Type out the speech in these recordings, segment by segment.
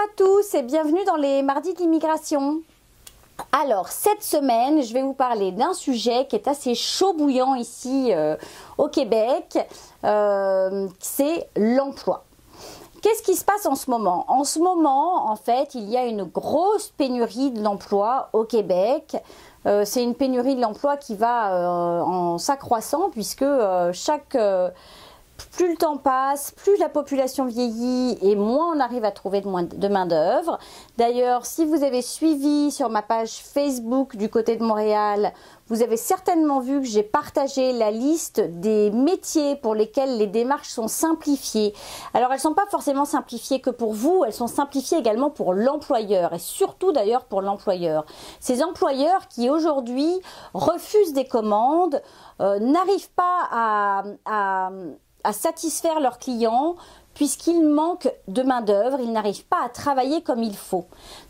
à tous et bienvenue dans les mardis de l'immigration. Alors cette semaine je vais vous parler d'un sujet qui est assez chaud bouillant ici au Québec, c'est l'emploi. Qu'est-ce qui se passe en ce moment? En ce moment, en fait, il y a une grosse pénurie de l'emploi au Québec. C'est une pénurie de l'emploi qui va en s'accroissant puisque plus le temps passe, plus la population vieillit et moins on arrive à trouver de main-d'œuvre. D'ailleurs, si vous avez suivi sur ma page Facebook du côté de Montréal, vous avez certainement vu que j'ai partagé la liste des métiers pour lesquels les démarches sont simplifiées. Alors, elles ne sont pas forcément simplifiées que pour vous, elles sont simplifiées également pour l'employeur et surtout d'ailleurs pour l'employeur. Ces employeurs qui aujourd'hui refusent des commandes, n'arrivent pas à satisfaire leurs clients puisqu'ils manquent de main-d'œuvre, ils n'arrivent pas à travailler comme il faut.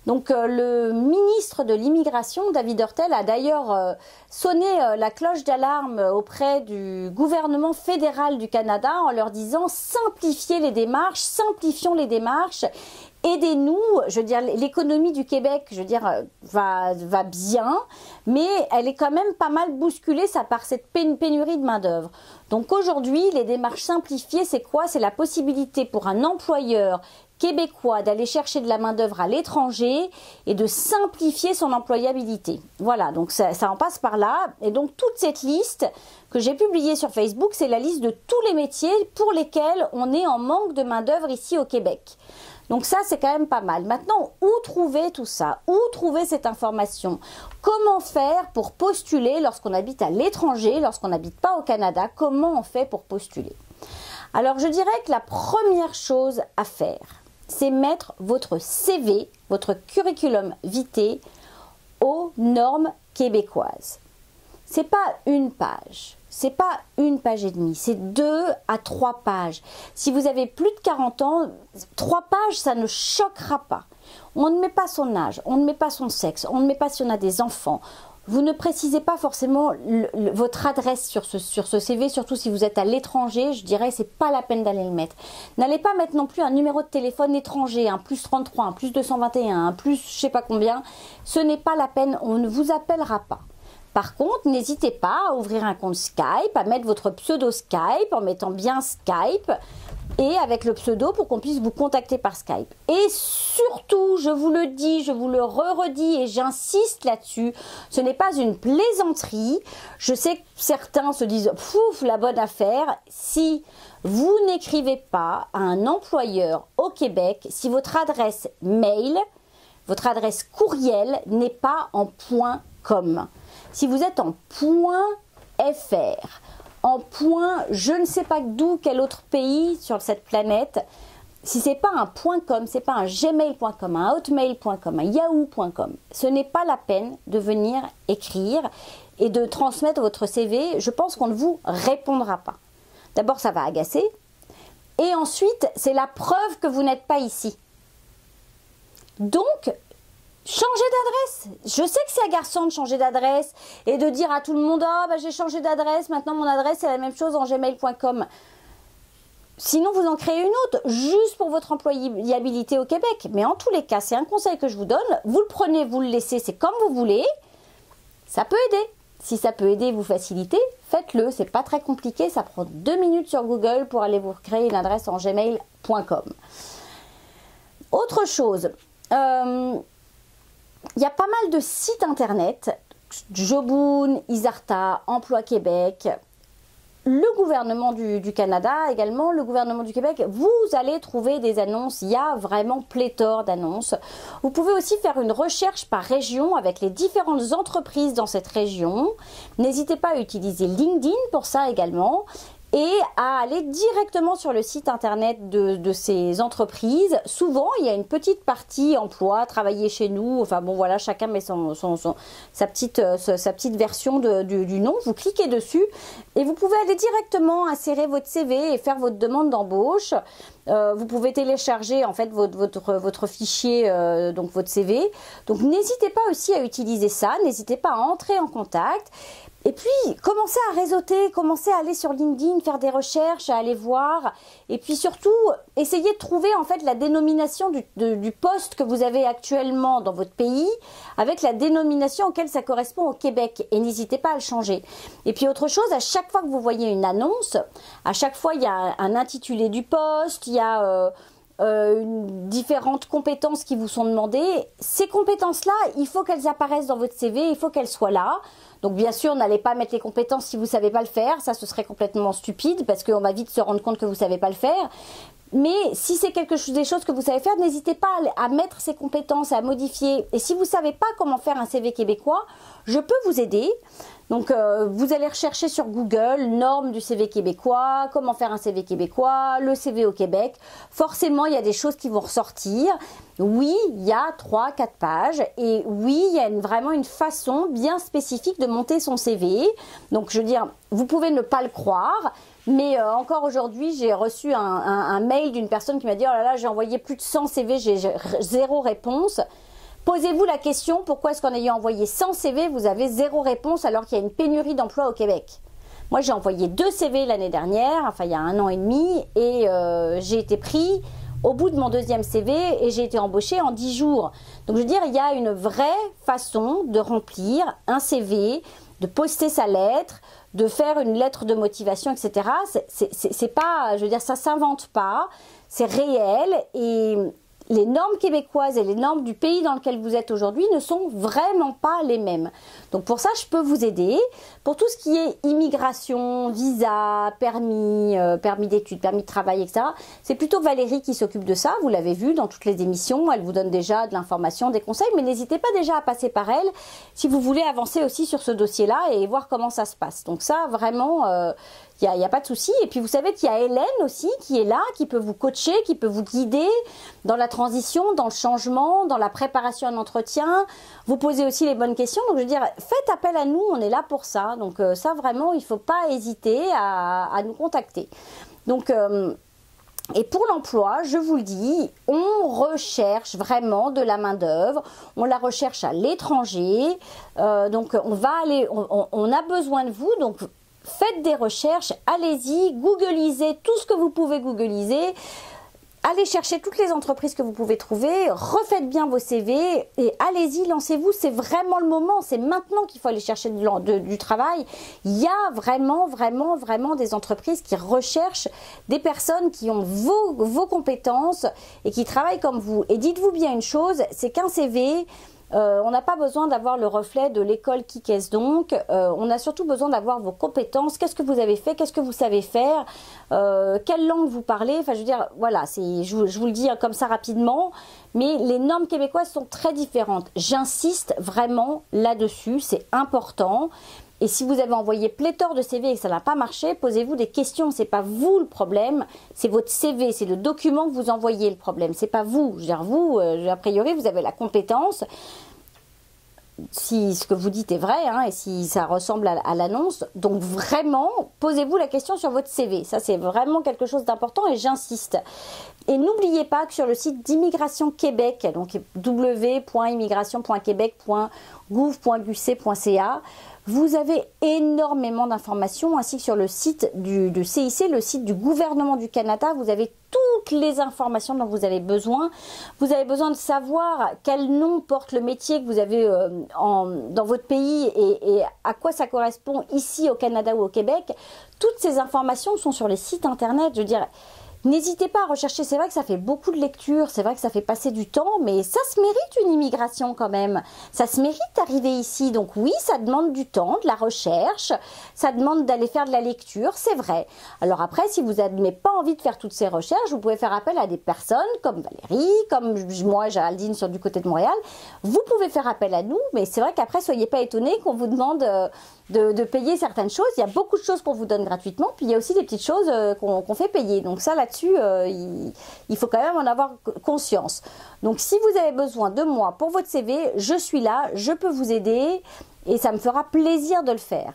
Donc le ministre de l'Immigration, David Hurtel, a d'ailleurs sonné la cloche d'alarme auprès du gouvernement fédéral du Canada en leur disant simplifiez les démarches, simplifions les démarches. Aidez-nous, je veux dire, l'économie du Québec, je veux dire, va bien, mais elle est quand même pas mal bousculée par cette pénurie de main-d'œuvre. Donc aujourd'hui, les démarches simplifiées, c'est quoi? C'est la possibilité pour un employeur québécois d'aller chercher de la main-d'œuvre à l'étranger et de simplifier son employabilité. Voilà, donc ça en passe par là. Et donc toute cette liste que j'ai publiée sur Facebook, c'est la liste de tous les métiers pour lesquels on est en manque de main-d'œuvre ici au Québec. Donc ça, c'est quand même pas mal. Maintenant, où trouver tout ça? Où trouver cette information? Comment faire pour postuler lorsqu'on habite à l'étranger, lorsqu'on n'habite pas au Canada? Comment on fait pour postuler? Alors, je dirais que la première chose à faire, c'est mettre votre CV, votre curriculum vitae, aux normes québécoises. C'est pas une page. C'est pas une page et demie, c'est 2 à 3 pages. Si vous avez plus de 40 ans, 3 pages, ça ne choquera pas. On ne met pas son âge, on ne met pas son sexe, on ne met pas si on a des enfants. Vous ne précisez pas forcément votre adresse sur ce CV, surtout si vous êtes à l'étranger, je dirais c'est pas la peine d'aller le mettre. N'allez pas mettre non plus un numéro de téléphone étranger, un plus 33, un plus 221, un plus je sais pas combien. Ce n'est pas la peine, on ne vous appellera pas. Par contre, n'hésitez pas à ouvrir un compte Skype, à mettre votre pseudo Skype en mettant bien Skype et avec le pseudo pour qu'on puisse vous contacter par Skype. Et surtout, je vous le dis, je vous le redis et j'insiste là-dessus, ce n'est pas une plaisanterie. Je sais que certains se disent « Pouf, la bonne affaire ». Si vous n'écrivez pas à un employeur au Québec, si votre adresse mail, votre adresse courriel n'est pas en .com. Si vous êtes en .fr, en je ne sais pas d'où, quel autre pays sur cette planète, si ce n'est pas un .com, ce n'est pas un gmail.com, un hotmail.com, un yahoo.com, ce n'est pas la peine de venir écrire et de transmettre votre CV. Je pense qu'on ne vous répondra pas. D'abord, ça va agacer. Et ensuite, c'est la preuve que vous n'êtes pas ici. Donc, changez d'adresse. Je sais que c'est agaçant de changer d'adresse et de dire à tout le monde « Ah, bah, j'ai changé d'adresse, maintenant mon adresse est la même chose en gmail.com ». Sinon, vous en créez une autre, juste pour votre employabilité au Québec. Mais en tous les cas, c'est un conseil que je vous donne. Vous le prenez, vous le laissez, c'est comme vous voulez. Ça peut aider. Si ça peut aider, vous faciliter, faites-le. C'est pas très compliqué. Ça prend 2 minutes sur Google pour aller vous créer une adresse en gmail.com. Autre chose, il y a pas mal de sites internet, Joboon, Isarta, Emploi Québec, le gouvernement du Canada également, le gouvernement du Québec, vous allez trouver des annonces, il y a vraiment pléthore d'annonces. Vous pouvez aussi faire une recherche par région avec les différentes entreprises dans cette région. N'hésitez pas à utiliser LinkedIn pour ça également. Et à aller directement sur le site internet de ces entreprises. Souvent, il y a une petite partie emploi, travailler chez nous. Enfin bon, voilà, chacun met sa petite version du nom. Vous cliquez dessus et vous pouvez aller directement insérer votre CV et faire votre demande d'embauche. Vous pouvez télécharger en fait votre fichier, donc votre CV. Donc n'hésitez pas aussi à utiliser ça, n'hésitez pas à entrer en contact. Et puis, commencez à réseauter, commencez à aller sur LinkedIn, faire des recherches, à aller voir. Et puis surtout, essayez de trouver en fait la dénomination du poste que vous avez actuellement dans votre pays avec la dénomination auquel ça correspond au Québec. Et n'hésitez pas à le changer. Et puis autre chose, à chaque fois que vous voyez une annonce, à chaque fois il y a un intitulé du poste, il y a différentes compétences qui vous sont demandées. Ces compétences-là, il faut qu'elles apparaissent dans votre CV, il faut qu'elles soient là. Donc bien sûr, n'allez pas mettre les compétences si vous ne savez pas le faire, ça ce serait complètement stupide parce qu'on va vite se rendre compte que vous ne savez pas le faire. Mais si c'est des choses que vous savez faire, n'hésitez pas à mettre ces compétences, à modifier. Et si vous ne savez pas comment faire un CV québécois, je peux vous aider. Donc vous allez rechercher sur Google normes du CV québécois, comment faire un CV québécois, le CV au Québec. Forcément, il y a des choses qui vont ressortir. Oui, il y a 3-4 pages et oui, il y a vraiment une façon bien spécifique de monter son CV. Donc je veux dire, vous pouvez ne pas le croire, mais encore aujourd'hui, j'ai reçu un mail d'une personne qui m'a dit « Oh là là, j'ai envoyé plus de 100 CV, j'ai 0 réponse ». Posez-vous la question, pourquoi est-ce qu'en ayant envoyé 100 CV, vous avez 0 réponse alors qu'il y a une pénurie d'emplois au Québec? Moi, j'ai envoyé 2 CV l'année dernière, enfin il y a 1 an et demi, et j'ai été pris au bout de mon 2e CV et j'ai été embauchée en 10 jours. Donc je veux dire, il y a une vraie façon de remplir un CV, de poster sa lettre, de faire une lettre de motivation, etc. C'est pas, je veux dire, ça s'invente pas, c'est réel et les normes québécoises et les normes du pays dans lequel vous êtes aujourd'hui ne sont vraiment pas les mêmes. Donc pour ça, je peux vous aider. Pour tout ce qui est immigration, visa, permis d'études, permis de travail, etc., c'est plutôt Valérie qui s'occupe de ça. Vous l'avez vu dans toutes les émissions. Elle vous donne déjà de l'information, des conseils, mais n'hésitez pas déjà à passer par elle si vous voulez avancer aussi sur ce dossier-là et voir comment ça se passe. Donc ça, vraiment, il n'y a pas de souci. Et puis vous savez qu'il y a Hélène aussi qui est là, qui peut vous coacher, qui peut vous guider dans la transition, dans le changement, dans la préparation à un entretien. Vous posez aussi les bonnes questions. Donc je veux dire, faites appel à nous, on est là pour ça. Donc ça vraiment, il ne faut pas hésiter à nous contacter. Donc et pour l'emploi, je vous le dis, on recherche vraiment de la main-d'œuvre, on la recherche à l'étranger, donc on a besoin de vous, donc faites des recherches, allez-y, googlisez tout ce que vous pouvez googliser, allez chercher toutes les entreprises que vous pouvez trouver, refaites bien vos CV et allez-y, lancez-vous, c'est vraiment le moment, c'est maintenant qu'il faut aller chercher du travail. Il y a vraiment des entreprises qui recherchent des personnes qui ont vos compétences et qui travaillent comme vous. Et dites-vous bien une chose, c'est qu'un CV... on n'a pas besoin d'avoir le reflet de l'école qui qu'est-ce donc. On a surtout besoin d'avoir vos compétences. Qu'est-ce que vous avez fait? Qu'est-ce que vous savez faire? Quelle langue vous parlez? Enfin, je veux dire, voilà, je vous le dis comme ça rapidement. Mais les normes québécoises sont très différentes. J'insiste vraiment là-dessus. C'est important. Et si vous avez envoyé pléthore de CV et que ça n'a pas marché, posez-vous des questions. C'est pas vous le problème, c'est votre CV, c'est le document que vous envoyez le problème. C'est pas vous. Je veux dire, vous, a priori, vous avez la compétence. Si ce que vous dites est vrai, hein, et si ça ressemble à l'annonce. Donc vraiment, posez-vous la question sur votre CV. Ça, c'est vraiment quelque chose d'important et j'insiste. Et n'oubliez pas que sur le site d'Immigration Québec, donc www.immigration.quebec.gouv.qc.ca, vous avez énormément d'informations, ainsi que sur le site du CIC, le site du gouvernement du Canada. Vous avez toutes les informations dont vous avez besoin. Vous avez besoin de savoir quel nom porte le métier que vous avez dans votre pays et à quoi ça correspond ici au Canada ou au Québec. Toutes ces informations sont sur les sites internet. Je veux dire, n'hésitez pas à rechercher, c'est vrai que ça fait beaucoup de lectures, c'est vrai que ça fait passer du temps, mais ça se mérite une immigration quand même. Ça se mérite d'arriver ici, donc oui, ça demande du temps, de la recherche, ça demande d'aller faire de la lecture, c'est vrai. Alors après, si vous n'avez pas envie de faire toutes ces recherches, vous pouvez faire appel à des personnes comme Valérie, comme moi, Géraldine, du côté de Montréal. Vous pouvez faire appel à nous, mais c'est vrai qu'après, soyez pas étonnés qu'on vous demande de payer certaines choses. Il y a beaucoup de choses qu'on vous donne gratuitement, puis il y a aussi des petites choses qu'on fait payer. Donc ça, là-dessus, il faut quand même en avoir conscience. Donc si vous avez besoin de moi pour votre CV, je suis là, je peux vous aider et ça me fera plaisir de le faire.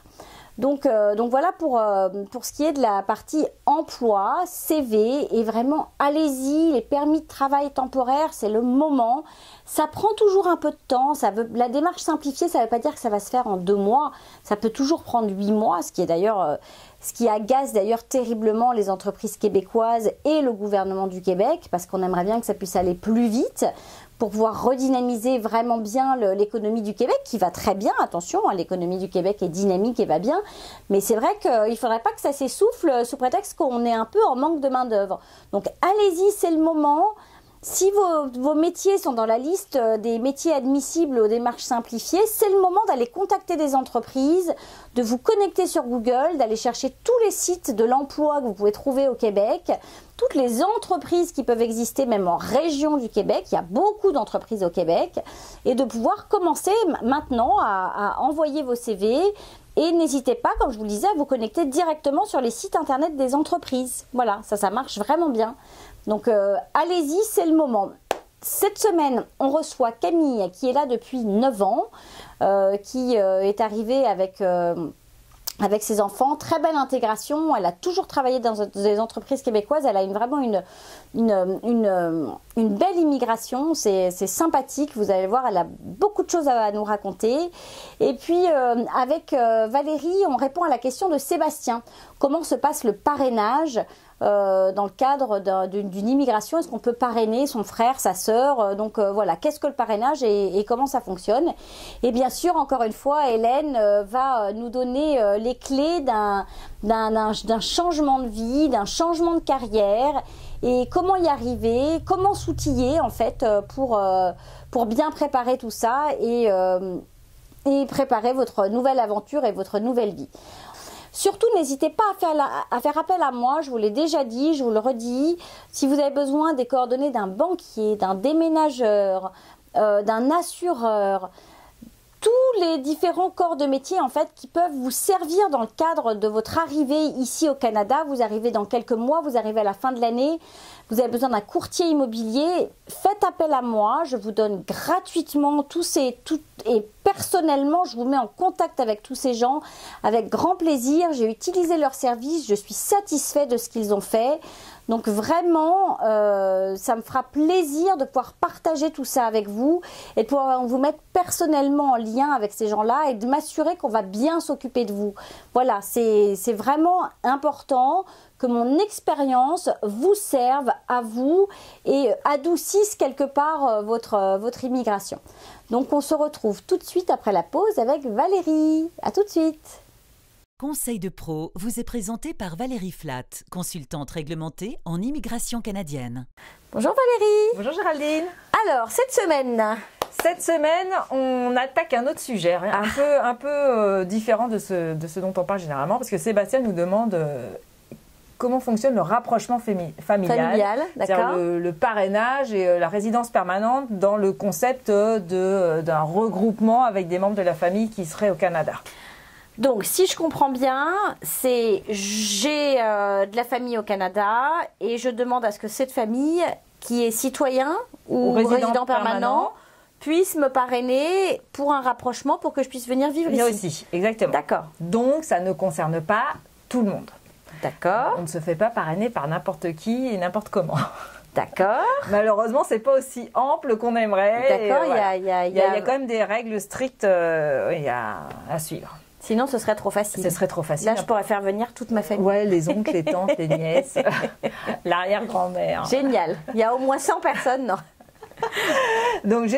Donc voilà pour ce qui est de la partie emploi, CV, et vraiment allez-y, les permis de travail temporaire, c'est le moment. Ça prend toujours un peu de temps, la démarche simplifiée, ça ne veut pas dire que ça va se faire en 2 mois, ça peut toujours prendre 8 mois, ce qui agace d'ailleurs terriblement les entreprises québécoises et le gouvernement du Québec, parce qu'on aimerait bien que ça puisse aller plus vite, pour pouvoir redynamiser vraiment bien l'économie du Québec, qui va très bien, attention, hein, l'économie du Québec est dynamique et va bien, mais c'est vrai qu'il ne faudrait pas que ça s'essouffle sous prétexte qu'on est un peu en manque de main-d'œuvre. Donc allez-y, c'est le moment. Si vos métiers sont dans la liste des métiers admissibles aux démarches simplifiées, c'est le moment d'aller contacter des entreprises, de vous connecter sur Google, d'aller chercher tous les sites de l'emploi que vous pouvez trouver au Québec, toutes les entreprises qui peuvent exister même en région du Québec, il y a beaucoup d'entreprises au Québec, et de pouvoir commencer maintenant à envoyer vos CV. Et n'hésitez pas, comme je vous le disais, à vous connecter directement sur les sites internet des entreprises. Voilà, ça marche vraiment bien. Donc allez-y, c'est le moment. Cette semaine, on reçoit Camille qui est là depuis 9 ans, qui est arrivée avec ses enfants. Très belle intégration, elle a toujours travaillé dans des entreprises québécoises, elle a vraiment une belle immigration, c'est sympathique, vous allez voir, elle a beaucoup de choses à nous raconter. Et puis avec Valérie, on répond à la question de Sébastien. Comment se passe le parrainage dans le cadre d'une immigration? Est-ce qu'on peut parrainer son frère, sa sœur? Donc voilà, qu'est-ce que le parrainage et comment ça fonctionne? Et bien sûr, encore une fois, Hélène va nous donner les clés d'un changement de vie, d'un changement de carrière, et comment y arriver, comment s'outiller en fait pour bien préparer tout ça et préparer votre nouvelle aventure et votre nouvelle vie. Surtout, n'hésitez pas à faire appel à moi, je vous l'ai déjà dit, je vous le redis. Si vous avez besoin des coordonnées d'un banquier, d'un déménageur, d'un assureur, tous les différents corps de métier en fait qui peuvent vous servir dans le cadre de votre arrivée ici au Canada. Vous arrivez dans quelques mois, vous arrivez à la fin de l'année, vous avez besoin d'un courtier immobilier, faites appel à moi, je vous donne gratuitement et personnellement je vous mets en contact avec tous ces gens avec grand plaisir. J'ai utilisé leurs services, je suis satisfaite de ce qu'ils ont fait. Donc vraiment, ça me fera plaisir de pouvoir partager tout ça avec vous et de pouvoir vous mettre personnellement en lien avec ces gens-là et de m'assurer qu'on va bien s'occuper de vous. Voilà, c'est vraiment important que mon expérience vous serve à vous et adoucisse quelque part votre immigration. Donc on se retrouve tout de suite après la pause avec Valérie. À tout de suite. Conseil de pro vous est présenté par Valérie Flatt, consultante réglementée en immigration canadienne. Bonjour Valérie. Bonjour Géraldine. Alors, cette semaine, on attaque un autre sujet, un peu différent de ce dont on parle généralement, parce que Sébastien nous demande comment fonctionne le rapprochement familial, c'est-à-dire le parrainage et la résidence permanente dans le concept d'un regroupement avec des membres de la famille qui seraient au Canada. Donc, si je comprends bien, j'ai de la famille au Canada et je demande à ce que cette famille, qui est citoyen ou résident permanent, puisse me parrainer pour un rapprochement pour que je puisse venir vivre ici. Aussi, exactement. D'accord. Donc, ça ne concerne pas tout le monde. D'accord. On ne se fait pas parrainer par n'importe qui et n'importe comment. D'accord. Malheureusement, c'est pas aussi ample qu'on aimerait. D'accord, il y a quand même des règles strictes à suivre. Sinon, ce serait trop facile. Ce serait trop facile. Là, je pourrais faire venir toute ma famille. Ouais, les oncles, les tantes, les nièces, l'arrière-grand-mère. Génial. Il y a au moins 100 personnes, non? Donc,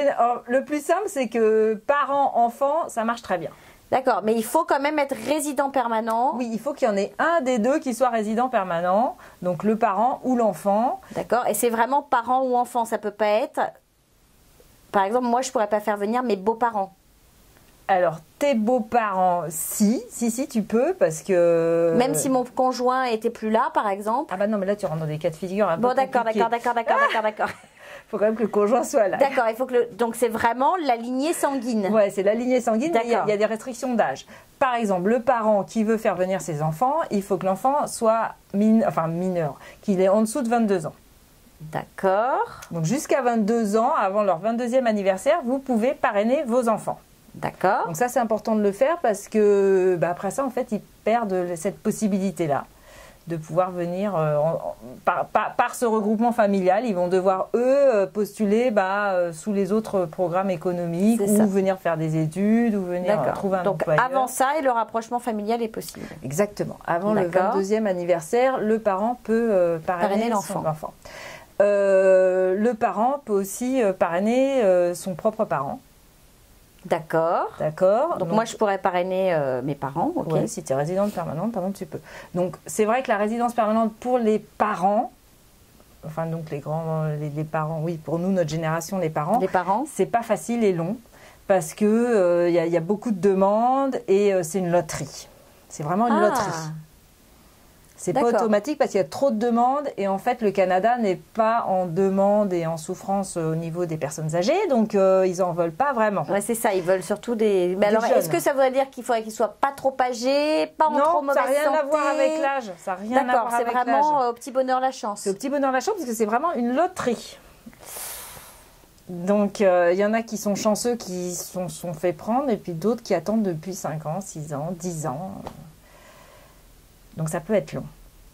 le plus simple, c'est que parents-enfants, ça marche très bien. D'accord, mais il faut quand même être résident permanent. Oui, il faut qu'il y en ait un des deux qui soit résident permanent, donc le parent ou l'enfant. D'accord, et c'est vraiment parent ou enfant, ça peut pas être... Par exemple, moi, je pourrais pas faire venir mes beaux-parents. Alors, tes beaux-parents, si, tu peux, parce que... Même si mon conjoint était plus là, par exemple. Ah bah non, mais là, tu rentres dans des cas de figure un peu d'accord. Il faut quand même que le conjoint soit là. D'accord, il faut que donc c'est vraiment la lignée sanguine. Ouais, c'est la lignée sanguine, mais il y a des restrictions d'âge. Par exemple, le parent qui veut faire venir ses enfants, il faut que l'enfant soit mineur, qu'il ait en dessous de 22 ans. D'accord. Donc jusqu'à 22 ans, avant leur 22e anniversaire, vous pouvez parrainer vos enfants. D'accord. Donc ça, c'est important de le faire parce que après ça, en fait, ils perdent cette possibilité-là de pouvoir venir par ce regroupement familial. Ils vont devoir, eux, postuler sous les autres programmes économiques ou venir faire des études ou venir trouver un employeur. Donc avant ça, et le rapprochement familial est possible. Exactement. Avant le 22e anniversaire, le parent peut parrainer l'enfant. Le parent peut aussi parrainer son propre parent. D'accord. Donc moi, je pourrais parrainer mes parents. Okay. Oui, si tu es résidente permanente, par exemple, tu peux. Donc, c'est vrai que la résidence permanente pour les parents, enfin, donc les parents, oui, pour nous, notre génération, les parents, c'est pas facile et long parce que y a beaucoup de demandes et c'est une loterie. C'est vraiment une loterie. C'est pas automatique parce qu'il y a trop de demandes et en fait le Canada n'est pas en demande et en souffrance au niveau des personnes âgées, donc ils en veulent pas vraiment. Ouais, c'est ça, ils veulent surtout des. Mais alors, est-ce que ça voudrait dire qu'il faudrait qu'ils soient pas trop âgés, pas en trop mauvaise santé? Non, ça n'a rien à voir avec l'âge. Ça n'a rien à voir avec l'âge. C'est vraiment au petit bonheur la chance. C'est au petit bonheur la chance parce que c'est vraiment une loterie. Donc il y en a qui sont chanceux, qui sont fait prendre et puis d'autres qui attendent depuis 5 ans, 6 ans, 10 ans. Donc ça peut être long.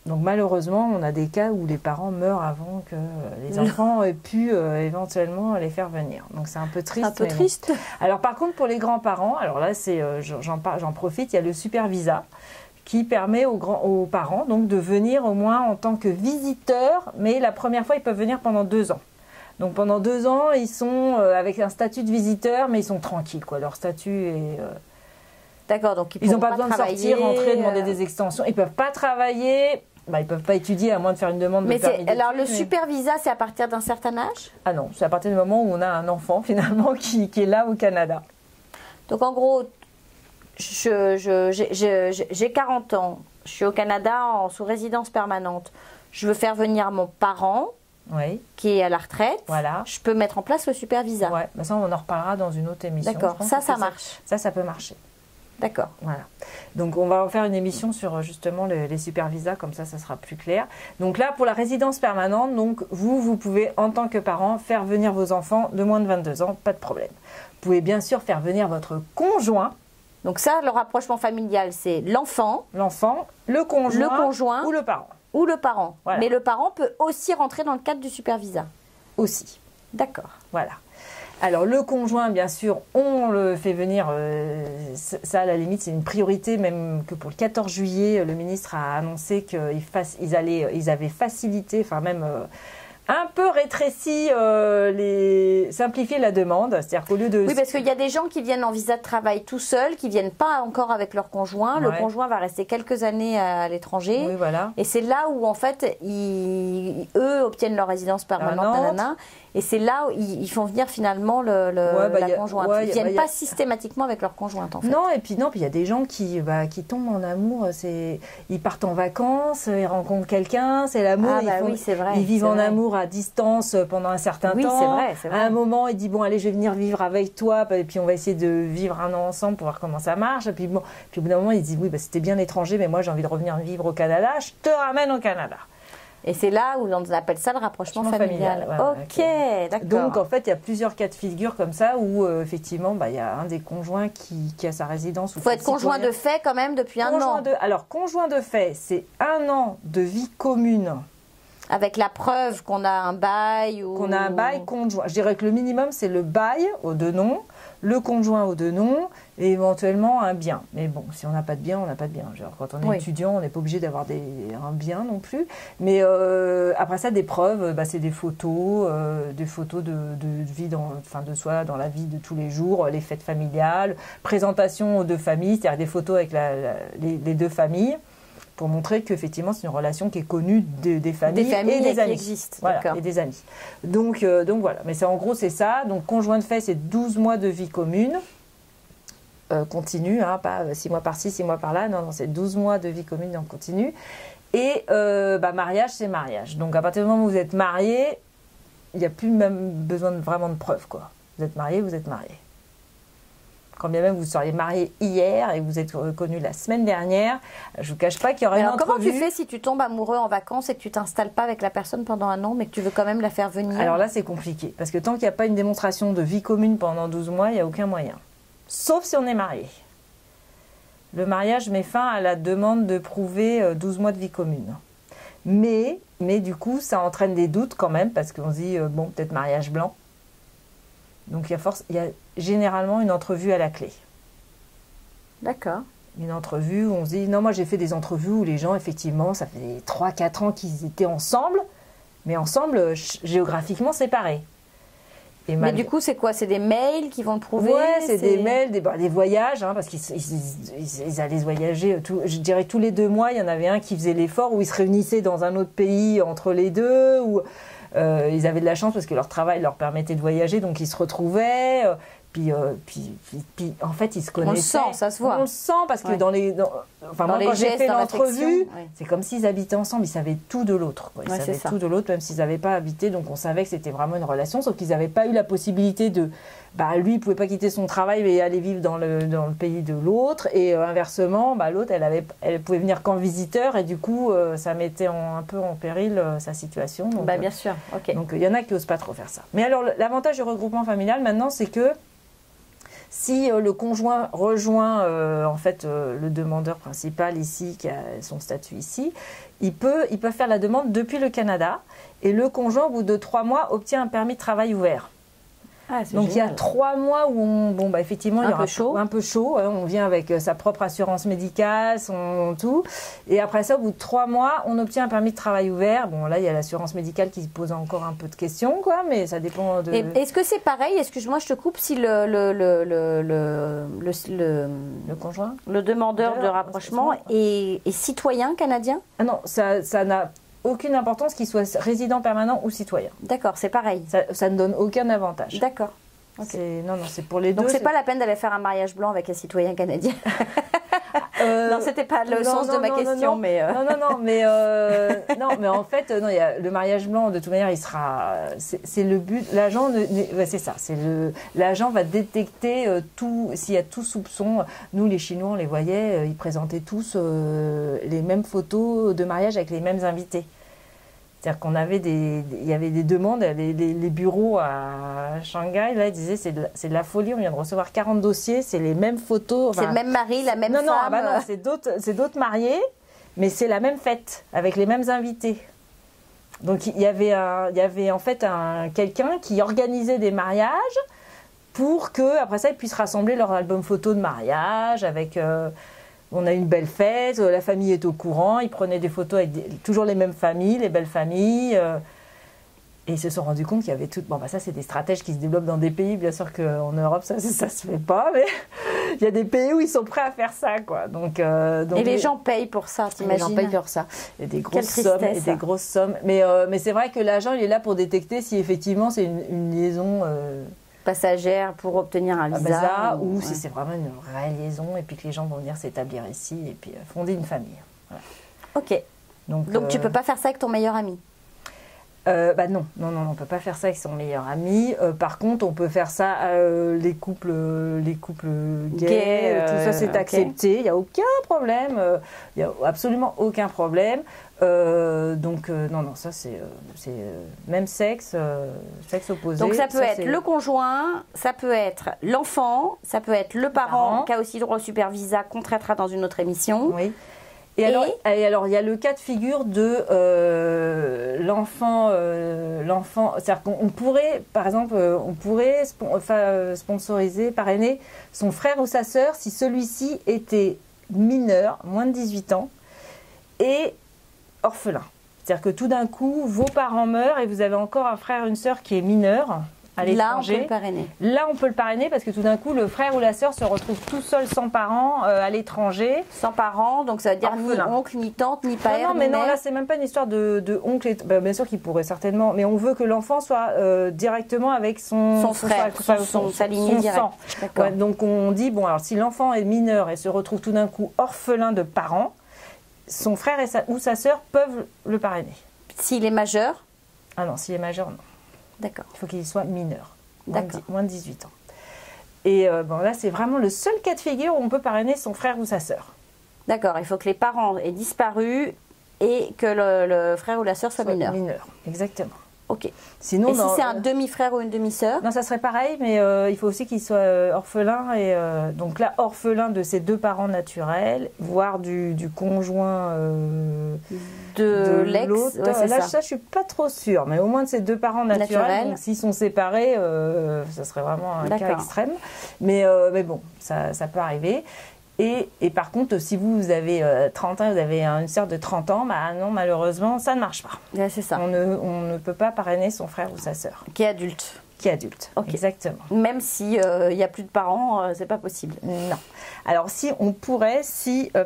Donc malheureusement, on a des cas où les parents meurent avant que les enfants aient pu éventuellement les faire venir. Donc c'est un peu triste. Un peu triste. Bon. Alors par contre, pour les grands-parents, alors là, j'en profite, il y a le super visa qui permet aux parents donc, de venir au moins en tant que visiteurs, mais la première fois, ils peuvent venir pendant 2 ans. Donc pendant 2 ans, ils sont avec un statut de visiteur, mais ils sont tranquilles, quoi. Leur statut est... D'accord, donc ils n'ont pas besoin de sortir, rentrer, demander des extensions. Ils ne peuvent pas travailler, ils ne peuvent pas étudier à moins de faire une demande de permis d'études. Alors le super visa, c'est à partir d'un certain âge? Ah non, c'est à partir du moment où on a un enfant finalement qui est là au Canada. Donc en gros, j'ai 40 ans, je suis au Canada sous résidence permanente. Je veux faire venir mon parent. Oui. Qui est à la retraite, voilà. Je peux mettre en place le super visa. Ouais, mais ça on en reparlera dans une autre émission. D'accord, ça marche. Ça peut marcher. D'accord. Voilà. Donc on va en faire une émission sur justement les super visas, comme ça sera plus clair. Donc là pour la résidence permanente, donc vous pouvez en tant que parent faire venir vos enfants de moins de 22 ans, pas de problème. Vous pouvez bien sûr faire venir votre conjoint. Donc ça, le rapprochement familial, c'est l'enfant, le conjoint ou le parent. Voilà. Mais le parent peut aussi rentrer dans le cadre du super visa. Aussi. D'accord. Voilà. Alors le conjoint, bien sûr, on le fait venir, ça à la limite c'est une priorité, même que pour le 14 juillet, le ministre a annoncé qu'ils avaient facilité, enfin même un peu rétréci, simplifier la demande, c'est-à-dire qu'au lieu de... Oui, parce qu'il y a des gens qui viennent en visa de travail tout seuls, qui viennent pas encore avec leur conjoint. Le conjoint va rester quelques années à l'étranger. Oui, voilà. Et c'est là où en fait, eux obtiennent leur résidence permanente. Et c'est là où ils font venir finalement la conjointe. Ils ne viennent pas systématiquement avec leur conjointe en fait. Non, et puis il y a des gens qui tombent en amour. Ils partent en vacances, ils rencontrent quelqu'un, c'est l'amour. Oui, c'est vrai. Ils vivent en amour à distance pendant un certain temps. Oui, c'est vrai. À un moment, il dit bon, allez, je vais venir vivre avec toi, et puis on va essayer de vivre un an ensemble pour voir comment ça marche. Et puis bon, puis au bout d'un moment, il dit oui, c'était bien l'étranger, mais moi j'ai envie de revenir vivre au Canada. Je te ramène au Canada. Et c'est là où on appelle ça le rapprochement familial. Voilà, ok, d'accord. Donc en fait, il y a plusieurs cas de figure comme ça où effectivement, il y a un des conjoints qui a sa résidence. Il faut être conjoint de fait quand même depuis un an. Alors, conjoint de fait, c'est 1 an de vie commune. Avec la preuve qu'on a un bail ou... Qu'on a un bail conjoint. Je dirais que le minimum, c'est le bail aux 2 noms, le conjoint aux 2 noms et éventuellement un bien. Mais bon, si on n'a pas de bien, on n'a pas de bien. Genre, quand on est étudiant, on n'est pas obligé d'avoir un bien non plus. Mais après ça, des preuves, c'est des photos de vie de soi dans la vie de tous les jours, les fêtes familiales, présentation aux 2 familles, c'est-à-dire des photos avec les 2 familles. Pour montrer qu'effectivement, c'est une relation qui est connue des familles et des amis. Existent. Voilà, et des amis. Donc voilà. Mais en gros, c'est ça. Donc, conjoint de fait, c'est 12 mois de vie commune. Continue, pas 6 mois par-ci, 6 mois par-là. Non, c'est 12 mois de vie commune en continu. Et mariage, c'est mariage. Donc, à partir du moment où vous êtes marié, il n'y a plus même besoin vraiment de preuves, quoi. Vous êtes marié, vous êtes marié. Quand bien même vous seriez marié hier et vous êtes connu la semaine dernière, je ne vous cache pas qu'il y aurait une entrevue. Comment tu fais si tu tombes amoureux en vacances et que tu t'installes pas avec la personne pendant un an, mais que tu veux quand même la faire venir? Alors là, c'est compliqué. Parce que tant qu'il n'y a pas une démonstration de vie commune pendant 12 mois, il n'y a aucun moyen. sauf si on est marié. Le mariage met fin à la demande de prouver 12 mois de vie commune. Mais du coup, ça entraîne des doutes quand même, parce qu'on se dit, bon, peut-être mariage blanc. Donc il y a généralement une entrevue à la clé. D'accord. Une entrevue où on se dit, non, moi j'ai fait des entrevues où les gens, effectivement, ça fait 3-4 ans qu'ils étaient ensemble, mais ensemble, géographiquement séparés. Mais du coup, c'est quoi? C'est des mails qui vont le prouver? Ouais, c'est des mails, des voyages, hein, parce qu'ils allaient voyager, je dirais tous les 2 mois, il y en avait un qui faisait l'effort, où ils se réunissaient dans un autre pays entre les deux, où ils avaient de la chance parce que leur travail leur permettait de voyager, donc ils se retrouvaient, puis en fait, ils se connaissaient. On le sent, ça se voit. On le sent, parce que moi, quand j'ai fait l'entrevue, c'est comme s'ils habitaient ensemble, ils savaient tout de l'autre. Ils savaient tout de l'autre, même s'ils n'avaient pas habité, donc on savait que c'était vraiment une relation, sauf qu'ils n'avaient pas eu la possibilité de... lui, il ne pouvait pas quitter son travail et aller vivre dans le pays de l'autre, et inversement, l'autre, elle pouvait venir qu'en visiteur, et du coup, ça mettait un peu en péril sa situation. Donc, bien sûr, ok. Donc il y en a qui n'osent pas trop faire ça. Mais alors, l'avantage du regroupement familial, maintenant, c'est que si le conjoint rejoint le demandeur principal ici, qui a son statut ici, il peut faire la demande depuis le Canada, et le conjoint, au bout de 3 mois, obtient un permis de travail ouvert. Donc il y a 3 mois où effectivement il y aura un peu chaud, hein, on vient avec sa propre assurance médicale, son tout, et après ça, au bout de 3 mois, on obtient un permis de travail ouvert. Bon, là il y a l'assurance médicale qui pose encore un peu de questions, quoi, mais ça dépend de... Est-ce que c'est pareil, excuse-moi, je te coupe, si le conjoint, le demandeur de rapprochement est citoyen canadien? Ah non, ça n'a aucune importance qu'il soit résident permanent ou citoyen. D'accord, c'est pareil. Ça ne donne aucun avantage. D'accord. Okay. Non, c'est pour les deux. Donc c'est pas la peine d'aller faire un mariage blanc avec un citoyen canadien. Non, c'était pas le sens de ma question, mais mais en fait, le mariage blanc, de toute manière, il sera. C'est le but. L'agent, c'est ça. L'agent va détecter tout. S'il y a tout soupçon. Nous, les Chinois, on les voyait. Ils présentaient tous les mêmes photos de mariage avec les mêmes invités. C'est-à-dire qu'on avait il y avait des demandes, les bureaux à Shanghai, là, ils disaient c'est de la folie, on vient de recevoir 40 dossiers, c'est les mêmes photos. C'est le même mari, la même femme. Non, c'est d'autres mariés, mais c'est la même fête, avec les mêmes invités. Donc il y avait en fait quelqu'un qui organisait des mariages pour que, après ça, ils puissent rassembler leur album photo de mariage avec... on a une belle fête, la famille est au courant, ils prenaient des photos avec toujours les mêmes familles, les belles familles. Et ils se sont rendus compte qu'il y avait tout... ça, c'est des stratèges qui se développent dans des pays. Bien sûr qu'en Europe, ça se fait pas, mais il y a des pays où ils sont prêts à faire ça, quoi. Donc et les gens payent pour ça, t'imagines? Les gens payent pour ça. Il y a des grosses sommes. Mais c'est vrai que l'agent, il est là pour détecter si effectivement c'est une liaison... passagère pour obtenir un visa. Ou si c'est vraiment une vraie liaison et puis que les gens vont venir s'établir ici et puis fonder une famille. Voilà. Ok. Donc tu peux pas faire ça avec ton meilleur ami? Non, on peut pas faire ça avec son meilleur ami. Par contre, on peut faire ça les couples gays, tout ça c'est accepté. Il n'y a aucun problème. Il y a absolument aucun problème. Ça c'est même sexe opposé. Donc ça peut être le conjoint, ça peut être l'enfant, ça peut être le parent qui a aussi droit au super visa qu'on traitera dans une autre émission. Oui. Et alors, il y a le cas de figure de l'enfant. C'est-à-dire qu'on pourrait, par exemple, sponsoriser, parrainer son frère ou sa sœur si celui-ci était mineur, moins de 18 ans, et orphelin. C'est-à-dire que tout d'un coup, vos parents meurent et vous avez encore un frère ou une sœur qui est mineur à l'étranger. Là, on peut le parrainer. Là, on peut le parrainer parce que tout d'un coup, le frère ou la sœur se retrouve tout seul sans parents à l'étranger. Sans parents, donc ça veut dire orphelin. Ni oncle, ni tante, ni père, ni mère. Non, là, c'est même pas une histoire de oncle. Bien sûr qu'il pourrait certainement, mais on veut que l'enfant soit directement avec son frère, sa lignée directe. Ouais, donc on dit, alors si l'enfant est mineur et se retrouve tout d'un coup orphelin de parents, son frère ou sa sœur peuvent le parrainer. S'il est majeur? Ah non, s'il est majeur, non. D'accord. Il faut qu'il soit mineur, moins de 18 ans. Et là, c'est vraiment le seul cas de figure où on peut parrainer son frère ou sa sœur. D'accord, il faut que les parents aient disparu et que le frère ou la sœur soit mineur. Mineur, exactement. Ok. Sinon, et si c'est un demi-frère ou une demi-sœur? Non, ça serait pareil, mais il faut aussi qu'il soit orphelin. Et donc là, orphelin de ses deux parents naturels, voire du conjoint de l'ex. Ouais, là, ça, je suis pas trop sûre, mais au moins de ses deux parents naturels. S'ils sont séparés, ça serait vraiment un cas extrême. Mais bon, ça peut arriver. Et par contre, si vous avez 30 ans, vous avez une sœur de 30 ans, bah non, malheureusement, ça ne marche pas. Ouais, c'est ça. On ne peut pas parrainer son frère ou sa sœur. Qui est adulte. Qui est adulte, exactement. Même si il n'y a plus de parents, c'est pas possible. Non. Alors si on pourrait,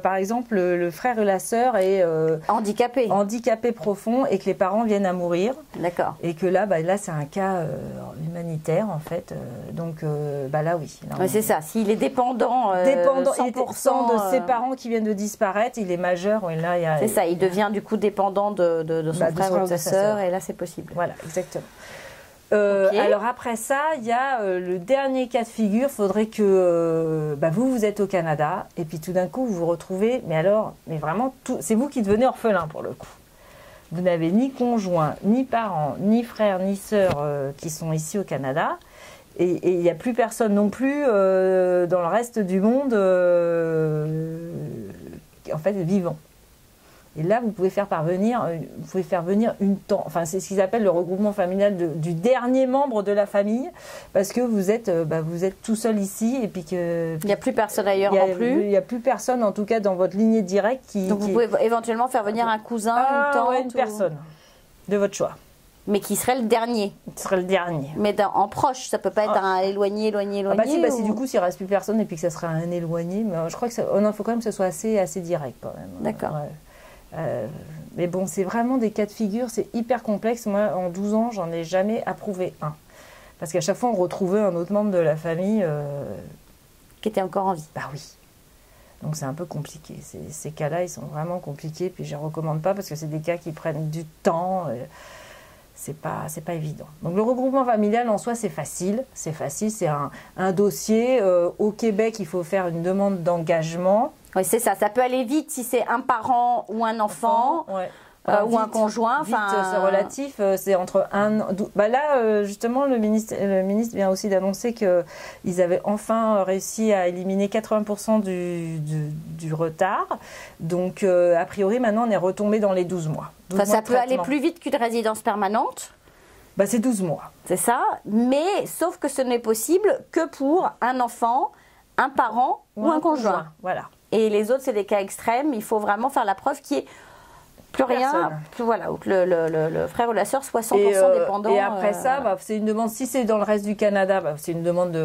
par exemple le frère et la sœur est handicapé profond et que les parents viennent à mourir. D'accord. Et que là, là c'est un cas humanitaire en fait. Donc là oui. Là, c'est ça. S'il est dépendant 100% de ses parents qui viennent de disparaître, il est majeur. C'est ça. Il devient du coup dépendant de son frère ou de sa sœur et là c'est possible. Voilà, exactement. Alors après ça, il y a le dernier cas de figure. Il faudrait que vous êtes au Canada et puis tout d'un coup vous vous retrouvez, mais vraiment c'est vous qui devenez orphelin pour le coup. Vous n'avez ni conjoint, ni parents, ni frères, ni sœurs qui sont ici au Canada et il n'y a plus personne non plus dans le reste du monde en fait vivant. Et là, vous pouvez faire venir une tante. Enfin, c'est ce qu'ils appellent le regroupement familial du dernier membre de la famille, parce que vous êtes tout seul ici et puis que il n'y a plus personne ailleurs non plus. Il n'y a plus personne, en tout cas dans votre lignée directe Donc vous pouvez éventuellement faire venir un cousin, une tante, une personne de votre choix. Mais qui serait le dernier. Qui serait le dernier. Mais en proche, ça peut pas être un éloigné. Si du coup, s'il reste plus personne et puis que ça serait un éloigné, mais je crois que il faut quand même que ce soit assez direct quand même. D'accord. Mais bon, c'est vraiment des cas de figure, c'est hyper complexe. Moi, en 12 ans, j'en ai jamais approuvé un. Parce qu'à chaque fois, on retrouvait un autre membre de la famille qui était encore en vie. Bah oui. Donc c'est un peu compliqué. Ces cas-là, ils sont vraiment compliqués. Puis je ne les recommande pas parce que c'est des cas qui prennent du temps. C'est pas évident. Donc le regroupement familial en soi, c'est facile. C'est un dossier. Au Québec, il faut faire une demande d'engagement. Oui, c'est ça. Ça peut aller vite si c'est un parent ou un enfant. Ouais. Ou un conjoint. C'est relatif. C'est entre là, justement, le ministre vient aussi d'annoncer qu'ils avaient enfin réussi à éliminer 80% du retard. Donc, a priori, maintenant, on est retombé dans les 12 mois. Ça peut aller plus vite qu'une résidence permanente. C'est 12 mois. C'est ça. Mais, sauf que ce n'est possible que pour un enfant, un parent ou un conjoint. Voilà. Et les autres, c'est des cas extrêmes. Il faut vraiment faire la preuve qu'il n'y ait plus rien, ou que le frère ou la sœur soit 100% dépendant. Et après ça, c'est une demande, si c'est dans le reste du Canada, c'est une demande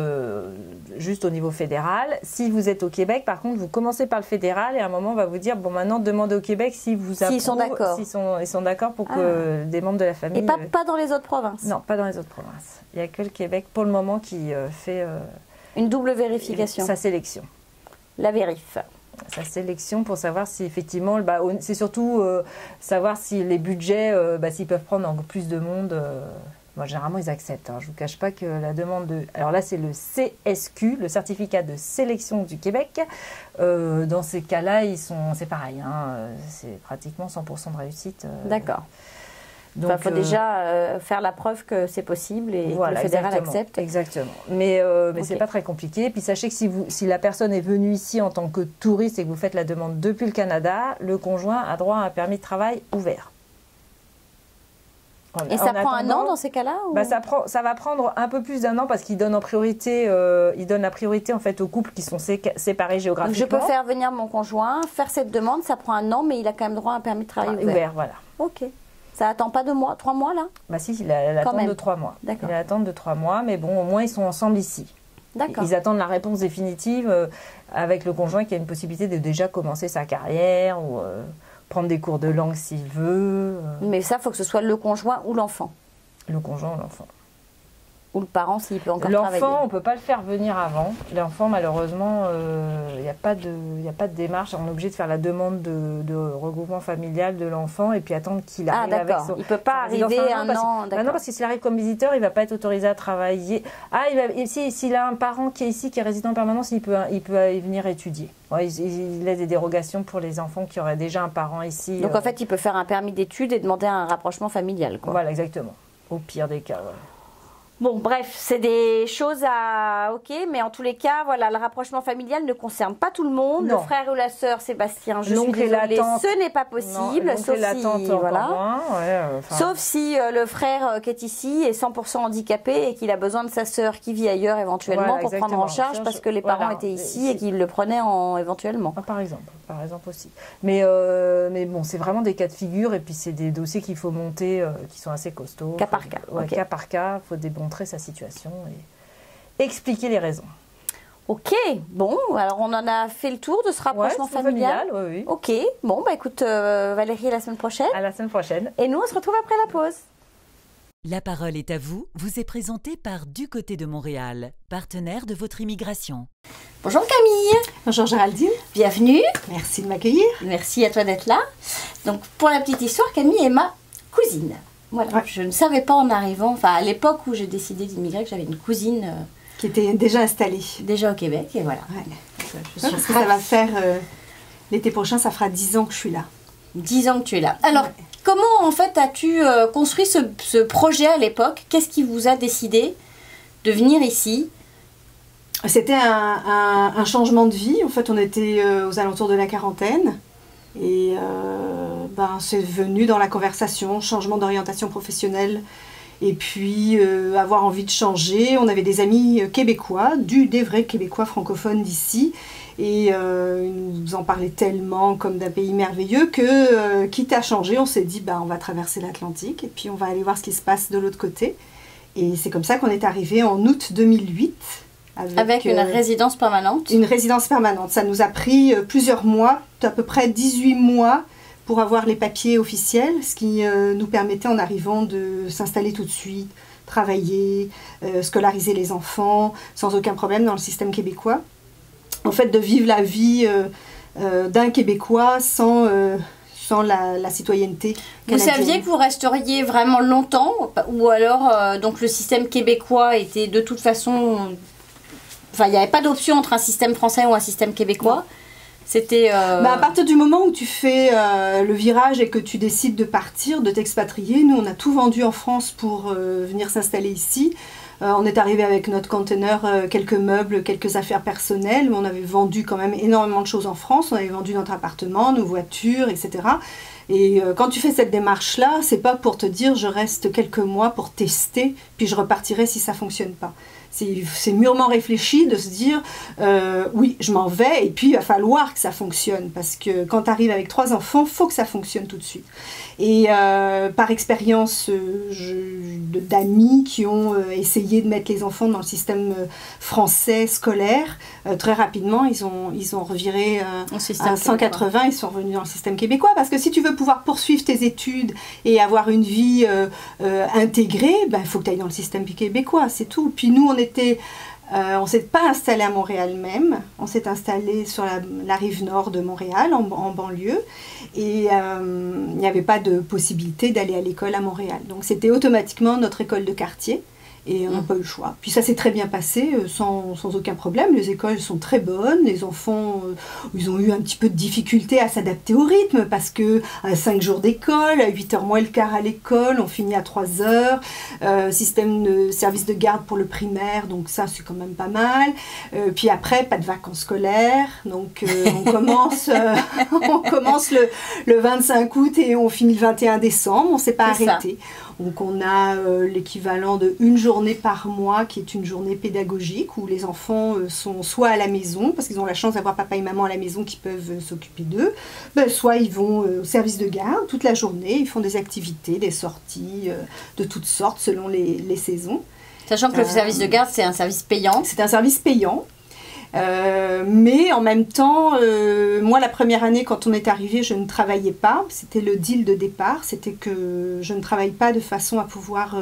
juste au niveau fédéral. Si vous êtes au Québec, par contre, vous commencez par le fédéral et à un moment, on va vous dire, maintenant, demandez au Québec s'ils sont d'accord. Ils sont d'accord pour que des membres de la famille... Et pas dans les autres provinces? Non, pas dans les autres provinces. Il n'y a que le Québec, pour le moment, qui fait... une double vérification. Sa sélection. La vérif. Sa sélection pour savoir si effectivement, c'est surtout savoir si les budgets, s'ils peuvent prendre encore plus de monde. Généralement, ils acceptent. Je ne vous cache pas que la demande de... Alors là, c'est le CSQ, le certificat de sélection du Québec. Dans ces cas-là, c'est pareil. C'est pratiquement 100% de réussite. D'accord. Donc, il faut déjà faire la preuve que c'est possible et que le fédéral accepte. Exactement. Mais c'est pas très compliqué. Puis sachez que si la personne est venue ici en tant que touriste et que vous faites la demande depuis le Canada, le conjoint a droit à un permis de travail ouvert. Et ça prend un an dans ces cas-là ou... Ça va prendre un peu plus d'un an parce qu'il donne la priorité en fait aux couples qui sont séparés géographiquement. Donc je peux faire venir mon conjoint, faire cette demande, ça prend un an, mais il a quand même droit à un permis de travail ouvert. Voilà. Ok. Ça attend pas 2 mois, 3 mois là? Si, il a l'attente de 3 mois. D'accord. Il a l'attente de 3 mois, mais bon, au moins ils sont ensemble ici. D'accord. Ils attendent la réponse définitive avec le conjoint qui a une possibilité de déjà commencer sa carrière ou prendre des cours de langue s'il veut. Mais ça, il faut que ce soit le conjoint ou l'enfant. Le conjoint ou l'enfant. Ou le parent s'il peut encore travailler. L'enfant, on ne peut pas le faire venir avant. L'enfant, malheureusement, il n'y a pas de démarche. On est obligé de faire la demande de regroupement familial de l'enfant et puis attendre qu'il arrive avec son... Il ne peut pas arriver un an. Non, parce que s'il arrive comme visiteur, il ne va pas être autorisé à travailler. S'il a un parent qui est ici, qui est résident en permanence, il peut y venir étudier. Il a des dérogations pour les enfants qui auraient déjà un parent ici. Donc en fait, il peut faire un permis d'études et demander un rapprochement familial. Voilà, exactement. Au pire des cas, ouais. Bon, bref, c'est des choses à... Ok, mais en tous les cas, voilà, le rapprochement familial ne concerne pas tout le monde. Non. Le frère ou la sœur, Sébastien, je suis L'oncle et désolée, la tante. ce n'est pas possible. Non, sauf la tante, si, voilà. Sauf si le frère qui est ici est 100% handicapé et qu'il a besoin de sa sœur qui vit ailleurs éventuellement pour prendre en charge parce que les parents étaient ici et qu'ils le prenaient éventuellement. Ah, par exemple aussi. Mais bon, c'est vraiment des cas de figure et puis c'est des dossiers qu'il faut monter qui sont assez costauds. Cas par cas. Ouais, okay. Cas par cas, il faut démontrer sa situation et expliquer les raisons. Ok, bon, alors on en a fait le tour de ce rapprochement familial. Oui. Ok, bon, bah écoute, Valérie, la semaine prochaine. À la semaine prochaine. Et nous, on se retrouve après la pause. La parole est à vous, vous est présentée par Du Côté de Montréal, partenaire de votre immigration. Bonjour Camille. Bonjour Géraldine. Bienvenue. Merci de m'accueillir. Merci à toi d'être là. Donc pour la petite histoire, Camille est ma cousine. Voilà, ouais. Je ne savais pas en arrivant, enfin à l'époque où j'ai décidé d'immigrer, que j'avais une cousine... qui était déjà installée. Déjà au Québec, et voilà. Ouais. Parce que ça va faire... l'été prochain, ça fera 10 ans que je suis là. 10 ans que tu es là. Alors, comment en fait as-tu construit ce projet à l'époque? Qu'est-ce qui vous a décidé de venir ici? C'était un changement de vie. En fait, on était aux alentours de la quarantaine. Et c'est venu dans la conversation, changement d'orientation professionnelle. Et puis, avoir envie de changer. On avait des amis québécois, des vrais québécois francophones d'ici. Et ils nous en parlaient tellement comme d'un pays merveilleux que, quitte à changer, on s'est dit, on va traverser l'Atlantique et puis on va aller voir ce qui se passe de l'autre côté. Et c'est comme ça qu'on est arrivé en août 2008. Avec une résidence permanente. Une résidence permanente. Ça nous a pris plusieurs mois, à peu près 18 mois, pour avoir les papiers officiels, ce qui nous permettait en arrivant de s'installer tout de suite, travailler, scolariser les enfants, sans aucun problème dans le système québécois. En fait, de vivre la vie d'un Québécois sans la citoyenneté canadienne. Vous saviez que vous resteriez vraiment longtemps? Ou alors, donc le système québécois était de toute façon... Enfin, il n'y avait pas d'option entre un système français ou un système québécois. Non. C'était... à partir du moment où tu fais le virage et que tu décides de partir, de t'expatrier, nous, on a tout vendu en France pour venir s'installer ici. On est arrivé avec notre conteneur, quelques meubles, quelques affaires personnelles. On avait vendu quand même énormément de choses en France. On avait vendu notre appartement, nos voitures, etc. Et quand tu fais cette démarche-là, c'est pas pour te dire je reste quelques mois pour tester, puis je repartirai si ça fonctionne pas. C'est mûrement réfléchi de se dire oui, je m'en vais et puis il va falloir que ça fonctionne parce que quand tu arrives avec 3 enfants, il faut que ça fonctionne tout de suite. Et par expérience d'amis qui ont essayé de mettre les enfants dans le système français scolaire, très rapidement ils ont reviré à 180, ils sont revenus dans le système québécois parce que si tu veux pouvoir poursuivre tes études et avoir une vie intégrée, il faut que tu ailles dans le système québécois, c'est tout. Puis nous on ne s'est pas installé à Montréal même, on s'est installé sur la rive nord de Montréal, en banlieue, et il n'y avait pas de possibilité d'aller à l'école à Montréal. Donc c'était automatiquement notre école de quartier, et on n'a pas eu le choix. Puis ça s'est très bien passé, sans aucun problème. Les écoles sont très bonnes, les enfants, ils ont eu un petit peu de difficulté à s'adapter au rythme, parce que 5 jours d'école, à 8h moins le quart à l'école, on finit à 3h, système de service de garde pour le primaire, donc ça c'est quand même pas mal. Puis après, pas de vacances scolaires, donc on commence le 25 août et on finit le 21 décembre, on ne s'est pas arrêté. Donc on a l'équivalent de 1 journée par mois qui est une journée pédagogique où les enfants sont soit à la maison, parce qu'ils ont la chance d'avoir papa et maman à la maison qui peuvent s'occuper d'eux, soit ils vont au service de garde toute la journée, ils font des activités, des sorties de toutes sortes selon les saisons. Sachant que le service de garde c'est un service payant. C'est un service payant. Mais en même temps, moi la première année quand on est arrivé, je ne travaillais pas, c'était le deal de départ, c'était que je ne travaille pas de façon à pouvoir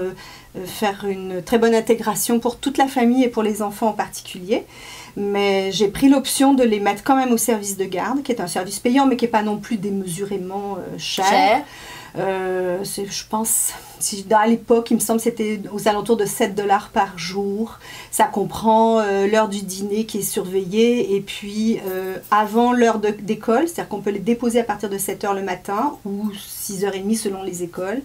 faire une très bonne intégration pour toute la famille et pour les enfants en particulier. Mais j'ai pris l'option de les mettre quand même au service de garde, qui est un service payant mais qui n'est pas non plus démesurément cher. Je pense, à l'époque, il me semble que c'était aux alentours de 7 $ par jour. Ça comprend l'heure du dîner qui est surveillée et puis avant l'heure d'école, c'est-à-dire qu'on peut les déposer à partir de 7 h le matin ou 6 h 30 selon les écoles.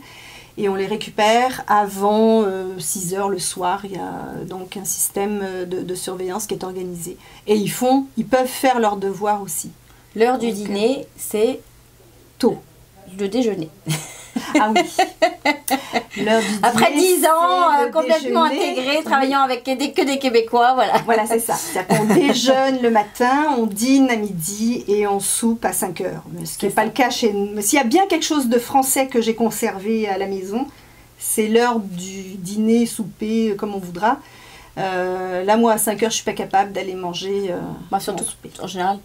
et on les récupère avant 6 heures le soir. Il y a donc un système de surveillance qui est organisé. Et ils peuvent faire leurs devoirs aussi. L'heure du dîner, c'est tôt. Le déjeuner. Ah oui. L'heure du dîner, après 10 ans, complètement déjeuner. intégrés, travaillant avec que des Québécois, voilà. Voilà, c'est ça. C'est-à-dire qu'on déjeune le matin, on dîne à midi et on soupe à 5 heures. Ce qui n'est pas le cas chez nous. S'il y a bien quelque chose de français que j'ai conservé à la maison, c'est l'heure du dîner, souper, comme on voudra. Là, moi, à 5 heures, je ne suis pas capable d'aller manger surtout, en général.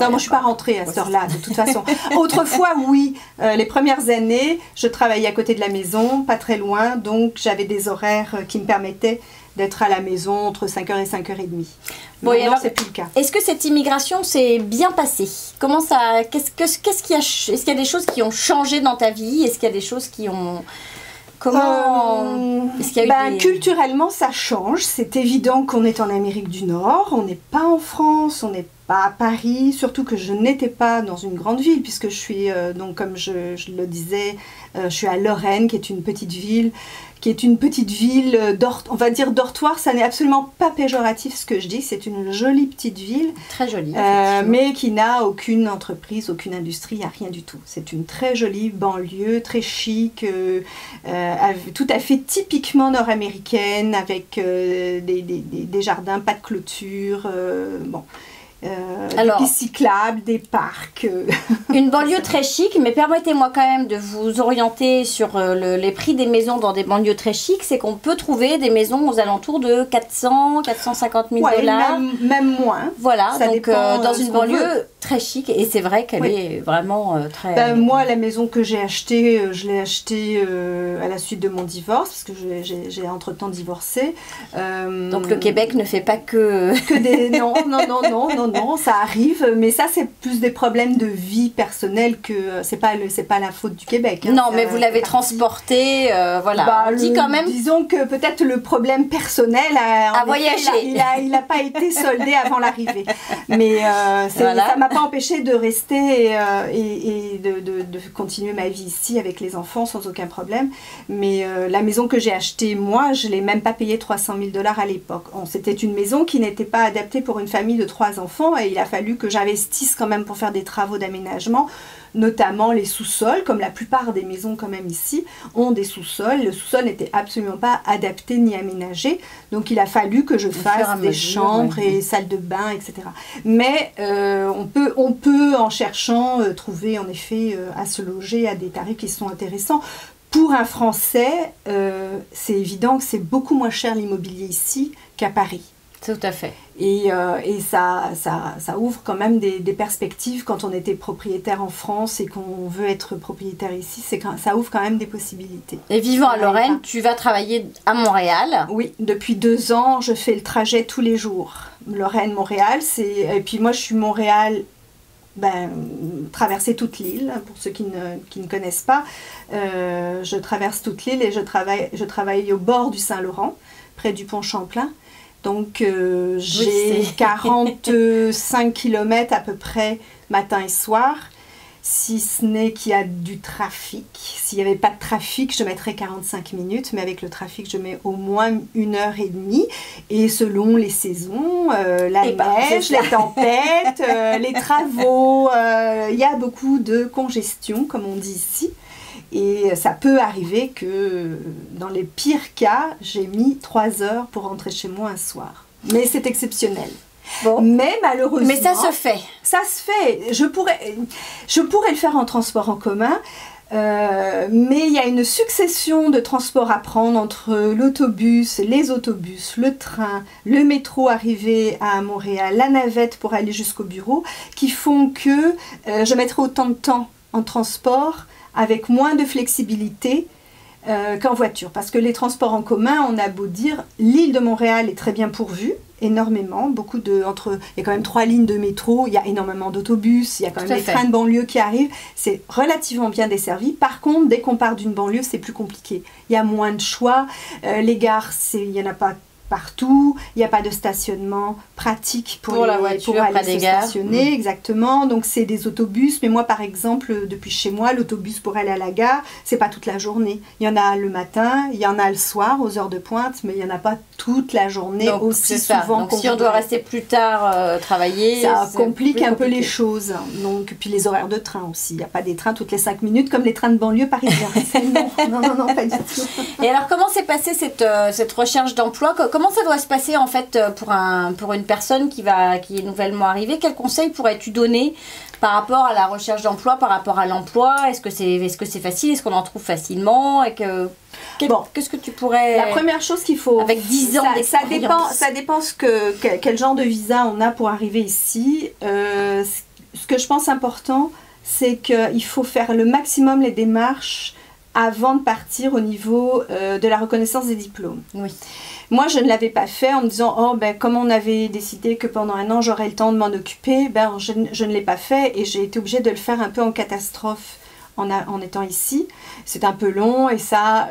Non, moi je ne suis pas rentrée à cette heure-là, de toute façon. Autrefois, oui, les premières années, je travaillais à côté de la maison, pas très loin, donc j'avais des horaires qui me permettaient d'être à la maison entre 5h et 5h30. Bon, et alors, c'est plus le cas. Est-ce que cette immigration s'est bien passée? Comment ça, est-ce qu'il y a des choses qui ont changé dans ta vie? Est-ce qu'il y a des choses qui ont... Comment est-ce qu'il y a eu culturellement, ça change. C'est évident qu'on est en Amérique du Nord, on n'est pas en France, on n'est pas à Paris, surtout que je n'étais pas dans une grande ville, puisque je suis, donc comme je le disais, je suis à Lorraine, qui est une petite ville, on va dire dortoir, ça n'est absolument pas péjoratif ce que je dis, c'est une jolie petite ville. Très jolie. Mais qui n'a aucune entreprise, aucune industrie, il n'y a rien du tout. C'est une très jolie banlieue, très chic, tout à fait typiquement nord-américaine, avec des jardins, pas de clôture, des pistes cyclables, des parcs. Une banlieue très chic, mais permettez-moi quand même de vous orienter sur les prix des maisons dans des banlieues très chics. C'est qu'on peut trouver des maisons aux alentours de 400, 450 000 $. Même moins. Voilà, ça donc dépend, dans une banlieue très chic, et c'est vrai qu'elle est vraiment très... moi, la maison que j'ai achetée, je l'ai achetée à la suite de mon divorce, parce que j'ai entre-temps divorcé. Donc le Québec ne fait pas que des... Non, ça arrive, mais ça c'est plus des problèmes de vie personnelle que c'est pas la faute du Québec. Non, mais vous l'avez transporté, voilà. On dit quand même. Disons que peut-être le problème personnel a voyagé. Il n'a pas été soldé avant l'arrivée. Mais ça m'a pas empêché de rester et de continuer ma vie ici avec les enfants sans aucun problème. Mais la maison que j'ai achetée, moi, je l'ai même pas payée 300 000 $ à l'époque. C'était une maison qui n'était pas adaptée pour une famille de 3 enfants et il a fallu que j'investisse quand même pour faire des travaux d'aménagement, notamment les sous-sols, comme la plupart des maisons quand même ici ont des sous-sols. Le sous-sol n'était absolument pas adapté ni aménagé, donc il a fallu que je fasse des chambres et salles de bain, etc. Mais on peut en cherchant trouver en effet à se loger à des tarifs qui sont intéressants. Pour un Français, c'est évident que c'est beaucoup moins cher l'immobilier ici qu'à Paris. Tout à fait. Et ça ouvre quand même des perspectives quand on était propriétaire en France et qu'on veut être propriétaire ici. Ça ouvre quand même des possibilités. Et vivant à Lorraine, tu vas travailler à Montréal? Oui, depuis 2 ans, je fais le trajet tous les jours. Lorraine-Montréal, et puis moi je suis Montréal... traverser toute l'île, pour ceux qui ne connaissent pas. Je traverse toute l'île et je travaille au bord du Saint-Laurent, près du pont Champlain. Donc j'ai 45 km à peu près matin et soir, si ce n'est qu'il y a du trafic. S'il n'y avait pas de trafic, je mettrais 45 minutes, mais avec le trafic, je mets au moins 1h30. Et selon les saisons, la neige, les tempêtes, les travaux, il y a beaucoup de congestion, comme on dit ici. Et ça peut arriver que dans les pires cas, j'ai mis 3 heures pour rentrer chez moi un soir. Mais c'est exceptionnel. Bon. Mais malheureusement... Mais ça se fait. Ça se fait. Je pourrais le faire en transport en commun, mais il y a une succession de transports à prendre entre l'autobus, les autobus, le train, le métro arrivé à Montréal, la navette pour aller jusqu'au bureau, qui font que je mettrai autant de temps en transport avec moins de flexibilité qu'en voiture. Parce que les transports en commun, on a beau dire, l'île de Montréal est très bien pourvue, énormément, il y a quand même 3 lignes de métro, il y a énormément d'autobus, il y a quand même des trains de banlieue qui arrivent, c'est relativement bien desservi. Par contre, dès qu'on part d'une banlieue, c'est plus compliqué. Il y a moins de choix, les gares, il n'y en a pas partout, il n'y a pas de stationnement pratique pour la voiture, pour aller se gares. stationner, exactement. Donc c'est des autobus, mais moi par exemple, depuis chez moi, l'autobus pour aller à la gare, c'est pas toute la journée. Il y en a le matin, il y en a le soir aux heures de pointe, mais il n'y en a pas toute la journée. Donc, aussi souvent. Donc si on doit rester plus tard travailler, ça complique un peu les choses. Donc, puis les horaires de train aussi. Il n'y a pas des trains toutes les 5 minutes comme les trains de banlieue parisiens. non, pas du tout. Et alors comment s'est passée cette recherche d'emploi? Comment ça doit se passer en fait pour une personne qui est nouvellement arrivée? Quels conseils pourrais-tu donner par rapport à la recherche d'emploi, par rapport à l'emploi? Est-ce que c'est facile? Est-ce qu'on en trouve facilement? Qu'est-ce que tu pourrais... La première chose qu'il faut... Avec 10 ans d'expérience. Ça dépend quel genre de visa on a pour arriver ici. Ce que je pense important, c'est qu'il faut faire le maximum les démarches avant de partir au niveau de la reconnaissance des diplômes. Oui. Moi, je ne l'avais pas fait en me disant, comme on avait décidé que pendant un an, j'aurais le temps de m'en occuper, je ne l'ai pas fait et j'ai été obligée de le faire un peu en catastrophe en étant ici. C'est un peu long et ça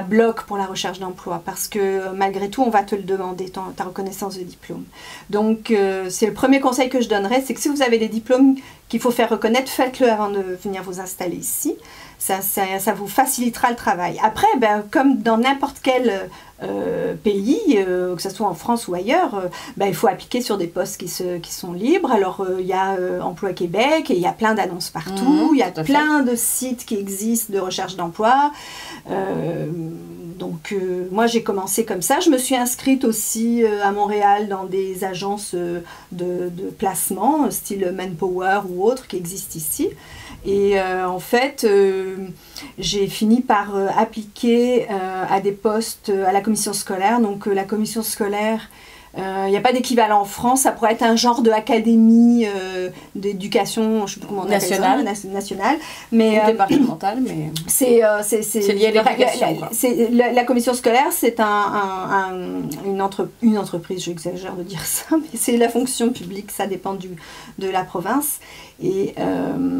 bloque pour la recherche d'emploi parce que malgré tout, on va te le demander, ta reconnaissance de diplôme. Donc, c'est le premier conseil que je donnerais, c'est que si vous avez des diplômes qu'il faut faire reconnaître, faites-le avant de venir vous installer ici. Ça vous facilitera le travail. Après, comme dans n'importe quel pays, que ce soit en France ou ailleurs, il faut appliquer sur des postes qui sont libres. Alors, il y a Emploi Québec et il y a plein d'annonces partout. Il y a plein de sites qui existent de recherche d'emploi. Donc, moi, j'ai commencé comme ça. Je me suis inscrite aussi à Montréal dans des agences de placement, style Manpower ou autres, qui existent ici. Et en fait, j'ai fini par appliquer à des postes à la commission scolaire. Donc la commission scolaire, il n'y a pas d'équivalent en France. Ça pourrait être un genre de académie d'éducation, je ne sais pas comment on appelle ça, nationale. Mais, ou départementale, mais c'est lié à l'éducation. La commission scolaire, c'est une entreprise, j'exagère de dire ça, mais c'est la fonction publique, ça dépend de la province. Et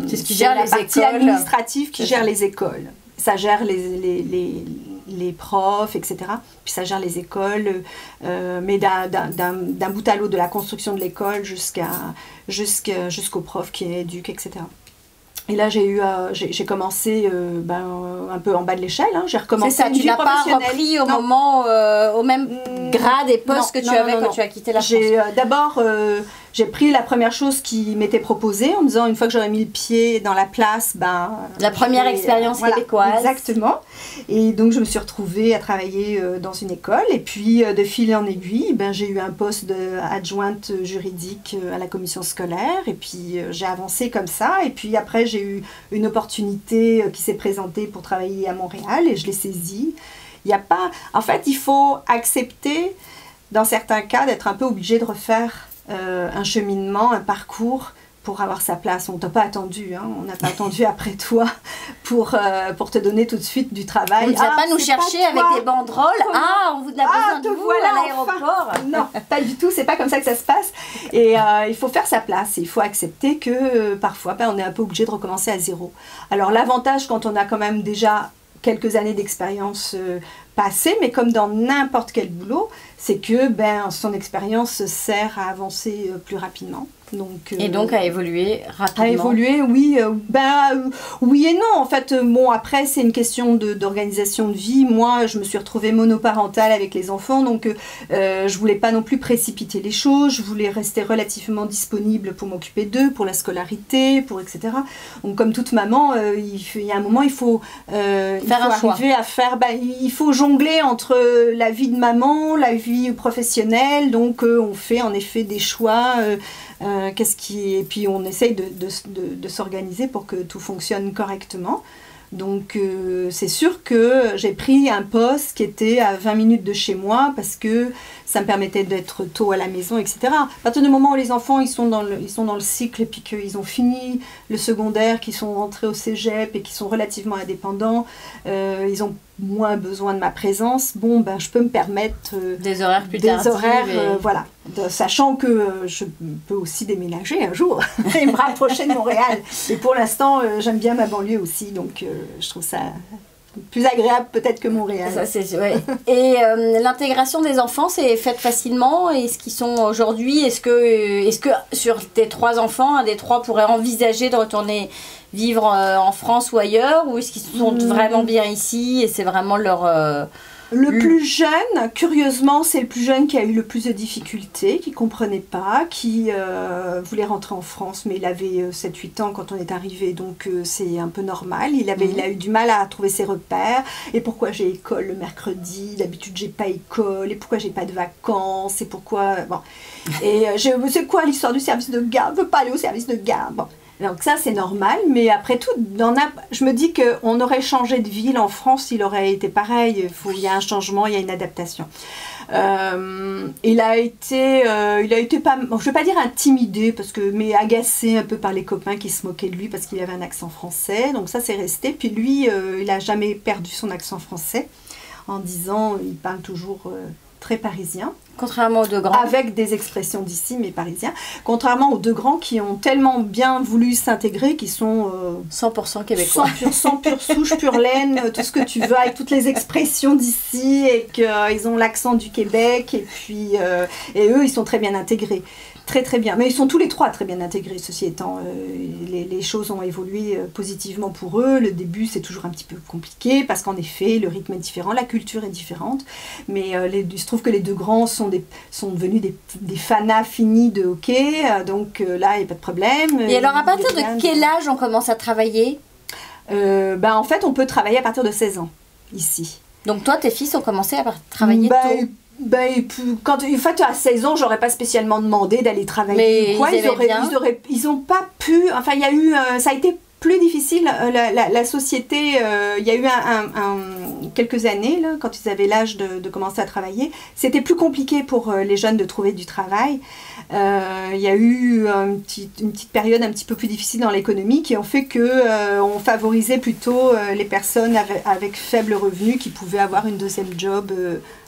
c'est ce qui gère les partie écoles administrative qui gère les écoles. Ça gère les profs, etc. Puis ça gère les écoles, mais d'un bout à l'autre, de la construction de l'école jusqu'aux profs qui éduquent, etc. Et là, j'ai commencé un peu en bas de l'échelle. J'ai recommencé. C'est ça, tu n'as pas repris au même grade et poste que tu avais quand tu as quitté la France. D'abord, j'ai pris la première chose qui m'était proposée en me disant, une fois que j'aurais mis le pied dans la place, la première expérience québécoise. Exactement. Et donc, je me suis retrouvée à travailler dans une école. Et puis, de fil en aiguille, j'ai eu un poste d'adjointe juridique à la commission scolaire. Et puis, j'ai avancé comme ça. Et puis, après, j'ai eu une opportunité qui s'est présentée pour travailler à Montréal et je l'ai saisie. En fait, il faut accepter, dans certains cas, d'être un peu obligé de refaire un cheminement, un parcours pour avoir sa place. On ne t'a pas attendu, on n'a pas attendu après toi pour te donner tout de suite du travail. On ne vient pas nous chercher avec des banderoles. On vous a besoin de vous à l'aéroport. Non, pas du tout, c'est pas comme ça que ça se passe. Et il faut faire sa place. Il faut accepter que parfois, on est un peu obligé de recommencer à zéro. Alors l'avantage quand on a quand même déjà quelques années d'expérience passée, mais comme dans n'importe quel boulot, c'est que son expérience sert à avancer plus rapidement. Et donc à évoluer rapidement. À évoluer, oui. Oui et non. En fait, après, c'est une question d'organisation de vie. Moi, je me suis retrouvée monoparentale avec les enfants, donc je voulais pas non plus précipiter les choses. Je voulais rester relativement disponible pour m'occuper d'eux, pour la scolarité, etc. Donc, comme toute maman, il y a un moment, il faut arriver à faire... il faut jongler entre la vie de maman, la vie professionnelle. Donc, on fait en effet des choix... et puis on essaye de s'organiser pour que tout fonctionne correctement. Donc c'est sûr que j'ai pris un poste qui était à 20 minutes de chez moi parce que ça me permettait d'être tôt à la maison, etc. À partir du moment où les enfants ils sont dans le cycle et puis qu'ils ont fini le secondaire, qu'ils sont rentrés au cégep et qu'ils sont relativement indépendants, ils ont moins besoin de ma présence, je peux me permettre des horaires plus tardifs. Voilà. Sachant que je peux aussi déménager un jour et me rapprocher de Montréal. Et pour l'instant, j'aime bien ma banlieue aussi, donc je trouve ça plus agréable peut-être que Montréal. Ça, ouais. Et l'intégration des enfants, c'est fait facilement? Est-ce qu'ils sont aujourd'hui, est-ce que sur tes 3 enfants, un des 3 pourrait envisager de retourner vivre en France ou ailleurs, ou est-ce qu'ils sont vraiment bien ici et c'est vraiment leur... Le plus jeune, curieusement, c'est le plus jeune qui a eu le plus de difficultés, qui ne comprenait pas, qui voulait rentrer en France, mais il avait 7-8 ans quand on est arrivé, donc c'est un peu normal. Il a eu du mal à trouver ses repères. Et pourquoi j'ai école le mercredi? D'habitude, j'ai pas école. Et pourquoi j'ai pas de vacances? Et pourquoi... Bon. Et c'est quoi l'histoire du service de garde? Je veux pas aller au service de garde. Bon. Donc ça, c'est normal, mais après tout, je me dis qu'on aurait changé de ville en France, il aurait été pareil. Il y a un changement, il y a une adaptation. Il a été pas, bon, je ne vais pas dire intimidé, mais agacé un peu par les copains qui se moquaient de lui parce qu'il avait un accent français. Donc ça, c'est resté. Puis lui, il n'a jamais perdu son accent français en disant, il parle toujours... très parisien. Contrairement aux 2 grands. Avec des expressions d'ici, mais parisiens. Contrairement aux 2 grands qui ont tellement bien voulu s'intégrer, qui sont... 100% québécois. 100% pure souche, pure laine, tout ce que tu veux, avec toutes les expressions d'ici, et qu'ils ont l'accent du Québec, et puis... et eux, ils sont très bien intégrés. Très très bien, mais ils sont tous les 3 très bien intégrés, ceci étant, les choses ont évolué positivement pour eux. Le début c'est toujours un petit peu compliqué parce qu'en effet le rythme est différent, la culture est différente, mais il se trouve que les 2 grands sont devenus des fanas finis de hockey, donc là il n'y a pas de problème. Et alors à partir de quel âge on commence à travailler? En fait on peut travailler à partir de 16 ans ici. Donc toi tes fils ont commencé à travailler tôt? Quand en fait à 16 ans, j'aurais pas spécialement demandé d'aller travailler. Mais ils ont pas pu. Enfin, il y a eu, ça a été plus difficile. La société, il y a eu quelques années là, quand ils avaient l'âge de commencer à travailler, c'était plus compliqué pour les jeunes de trouver du travail. Il y a eu une petite période un petit peu plus difficile dans l'économie qui ont fait que on favorisait plutôt les personnes avec faible revenu qui pouvaient avoir une 2e job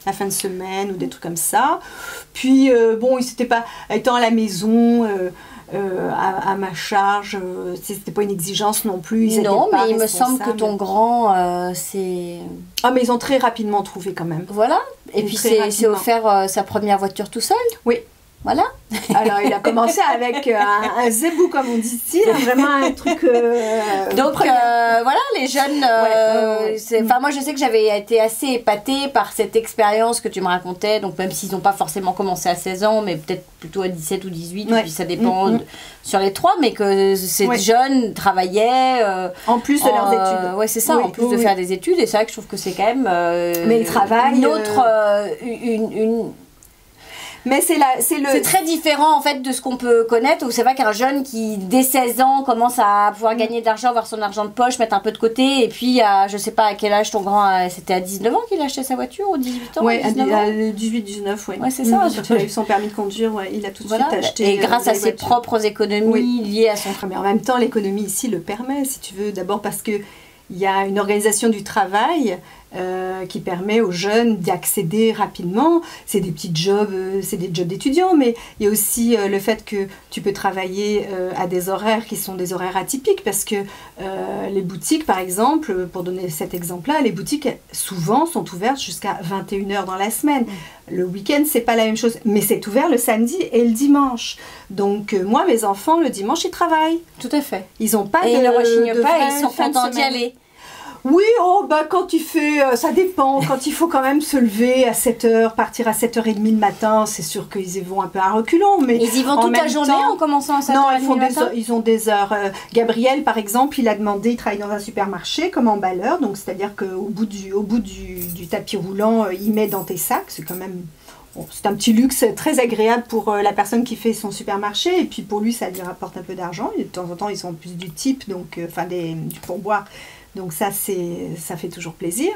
la fin de semaine ou des trucs comme ça. Puis ils s'étaient pas, étant à la maison à ma charge, c'était pas une exigence non plus. Non, mais il me semble que ton grand c'est... Ah mais ils ont très rapidement trouvé quand même. Voilà. Et puis c'est offert sa première voiture tout seul. Oui. Voilà. Alors, il a commencé avec un zébou, comme on dit ici, vraiment un truc... Donc, voilà, les jeunes... moi, je sais que j'avais été assez épatée par cette expérience que tu me racontais, donc même s'ils n'ont pas forcément commencé à 16 ans, mais peut-être plutôt à 17 ou 18, et puis ça dépend sur les 3, mais que ces jeunes travaillaient... en plus de leurs études. Oui, c'est ça, en plus de faire des études, et c'est vrai que je trouve que c'est quand même... mais ils travaillent... Mais c'est très différent en fait de ce qu'on peut connaître, où c'est vrai qu'un jeune qui dès 16 ans commence à pouvoir gagner de l'argent, avoir son argent de poche, mettre un peu de côté, et puis je sais pas à quel âge ton grand, c'était à 19 ans qu'il a acheté sa voiture, ou 18 ans? Oui, à 18-19, oui. Ouais, c'est ça. Quand il a eu son permis de conduire, il a tout de suite acheté. Et grâce à ses propres économies liées à son travail. Mais en même temps, l'économie ici le permet, si tu veux, d'abord parce que il y a une organisation du travail qui permet aux jeunes d'y accéder rapidement. C'est des petits jobs, c'est des jobs d'étudiants, mais il y a aussi le fait que tu peux travailler à des horaires qui sont des horaires atypiques, parce que les boutiques, par exemple, pour donner cet exemple-là, les boutiques souvent sont ouvertes jusqu'à 21h dans la semaine. Le week-end, c'est pas la même chose, mais c'est ouvert le samedi et le dimanche. Donc moi, mes enfants, le dimanche, ils travaillent. Tout à fait. Ils n'ont pas ils ne rechignent pas, ils sont contents d'y aller. Oui, quand tu fais, ça dépend, quand il faut quand même se lever à 7h, partir à 7h30 le matin, c'est sûr qu'ils y vont un peu à reculons, mais ils y vont toute la journée en commençant à 7h30 non, le matin. ils ont des heures. Gabriel, par exemple, il a demandé, il travaille dans un supermarché comme emballeur, donc c'est-à-dire qu'au bout du tapis roulant, il met dans tes sacs, c'est quand même... Bon, c'est un petit luxe très agréable pour la personne qui fait son supermarché, et puis pour lui, ça lui rapporte un peu d'argent, et de temps en temps, ils sont en plus du type, donc, du pourboire. Donc ça fait toujours plaisir.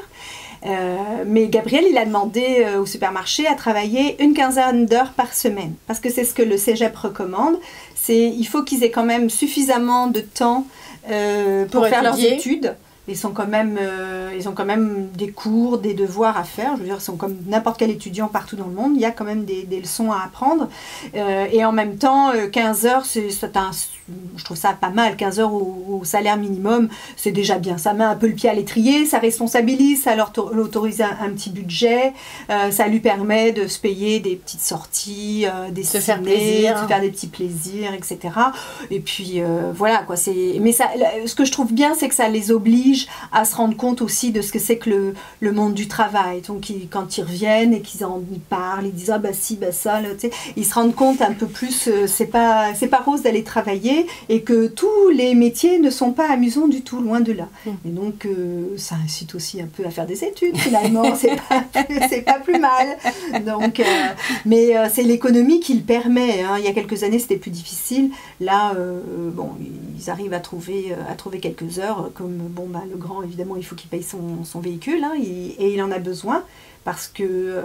Mais Gabriel, il a demandé au supermarché à travailler une quinzaine d'heures par semaine. Parce que c'est ce que le cégep recommande. Il faut qu'ils aient quand même suffisamment de temps pour faire leurs études. ils ont quand même des cours, des devoirs à faire. Je veux dire, ils sont comme n'importe quel étudiant partout dans le monde. Il y a quand même des leçons à apprendre. Et en même temps, 15 heures, je trouve ça pas mal. 15 heures au salaire minimum, c'est déjà bien. Ça met un peu le pied à l'étrier, ça responsabilise, ça leur autorise un petit budget. Ça lui permet de se payer des petites sorties, se faire plaisir, se faire des petits plaisirs, etc. Et puis, voilà, quoi. Mais ça, ce que je trouve bien, c'est que ça les oblige à se rendre compte aussi de ce que c'est que le monde du travail. Donc quand ils reviennent et qu'ils en parlent, ils disent ah bah si, bah ça, là, tu sais, ils se rendent compte un peu plus, c'est pas rose d'aller travailler et que tous les métiers ne sont pas amusants du tout, loin de là. Et donc ça incite aussi un peu à faire des études finalement, c'est pas plus mal. Donc, mais c'est l'économie qui le permet. Hein. Il y a quelques années c'était plus difficile. Là, bon, ils arrivent à trouver quelques heures comme bon bah le grand, évidemment, il faut qu'il paye son véhicule, hein, et il en a besoin parce que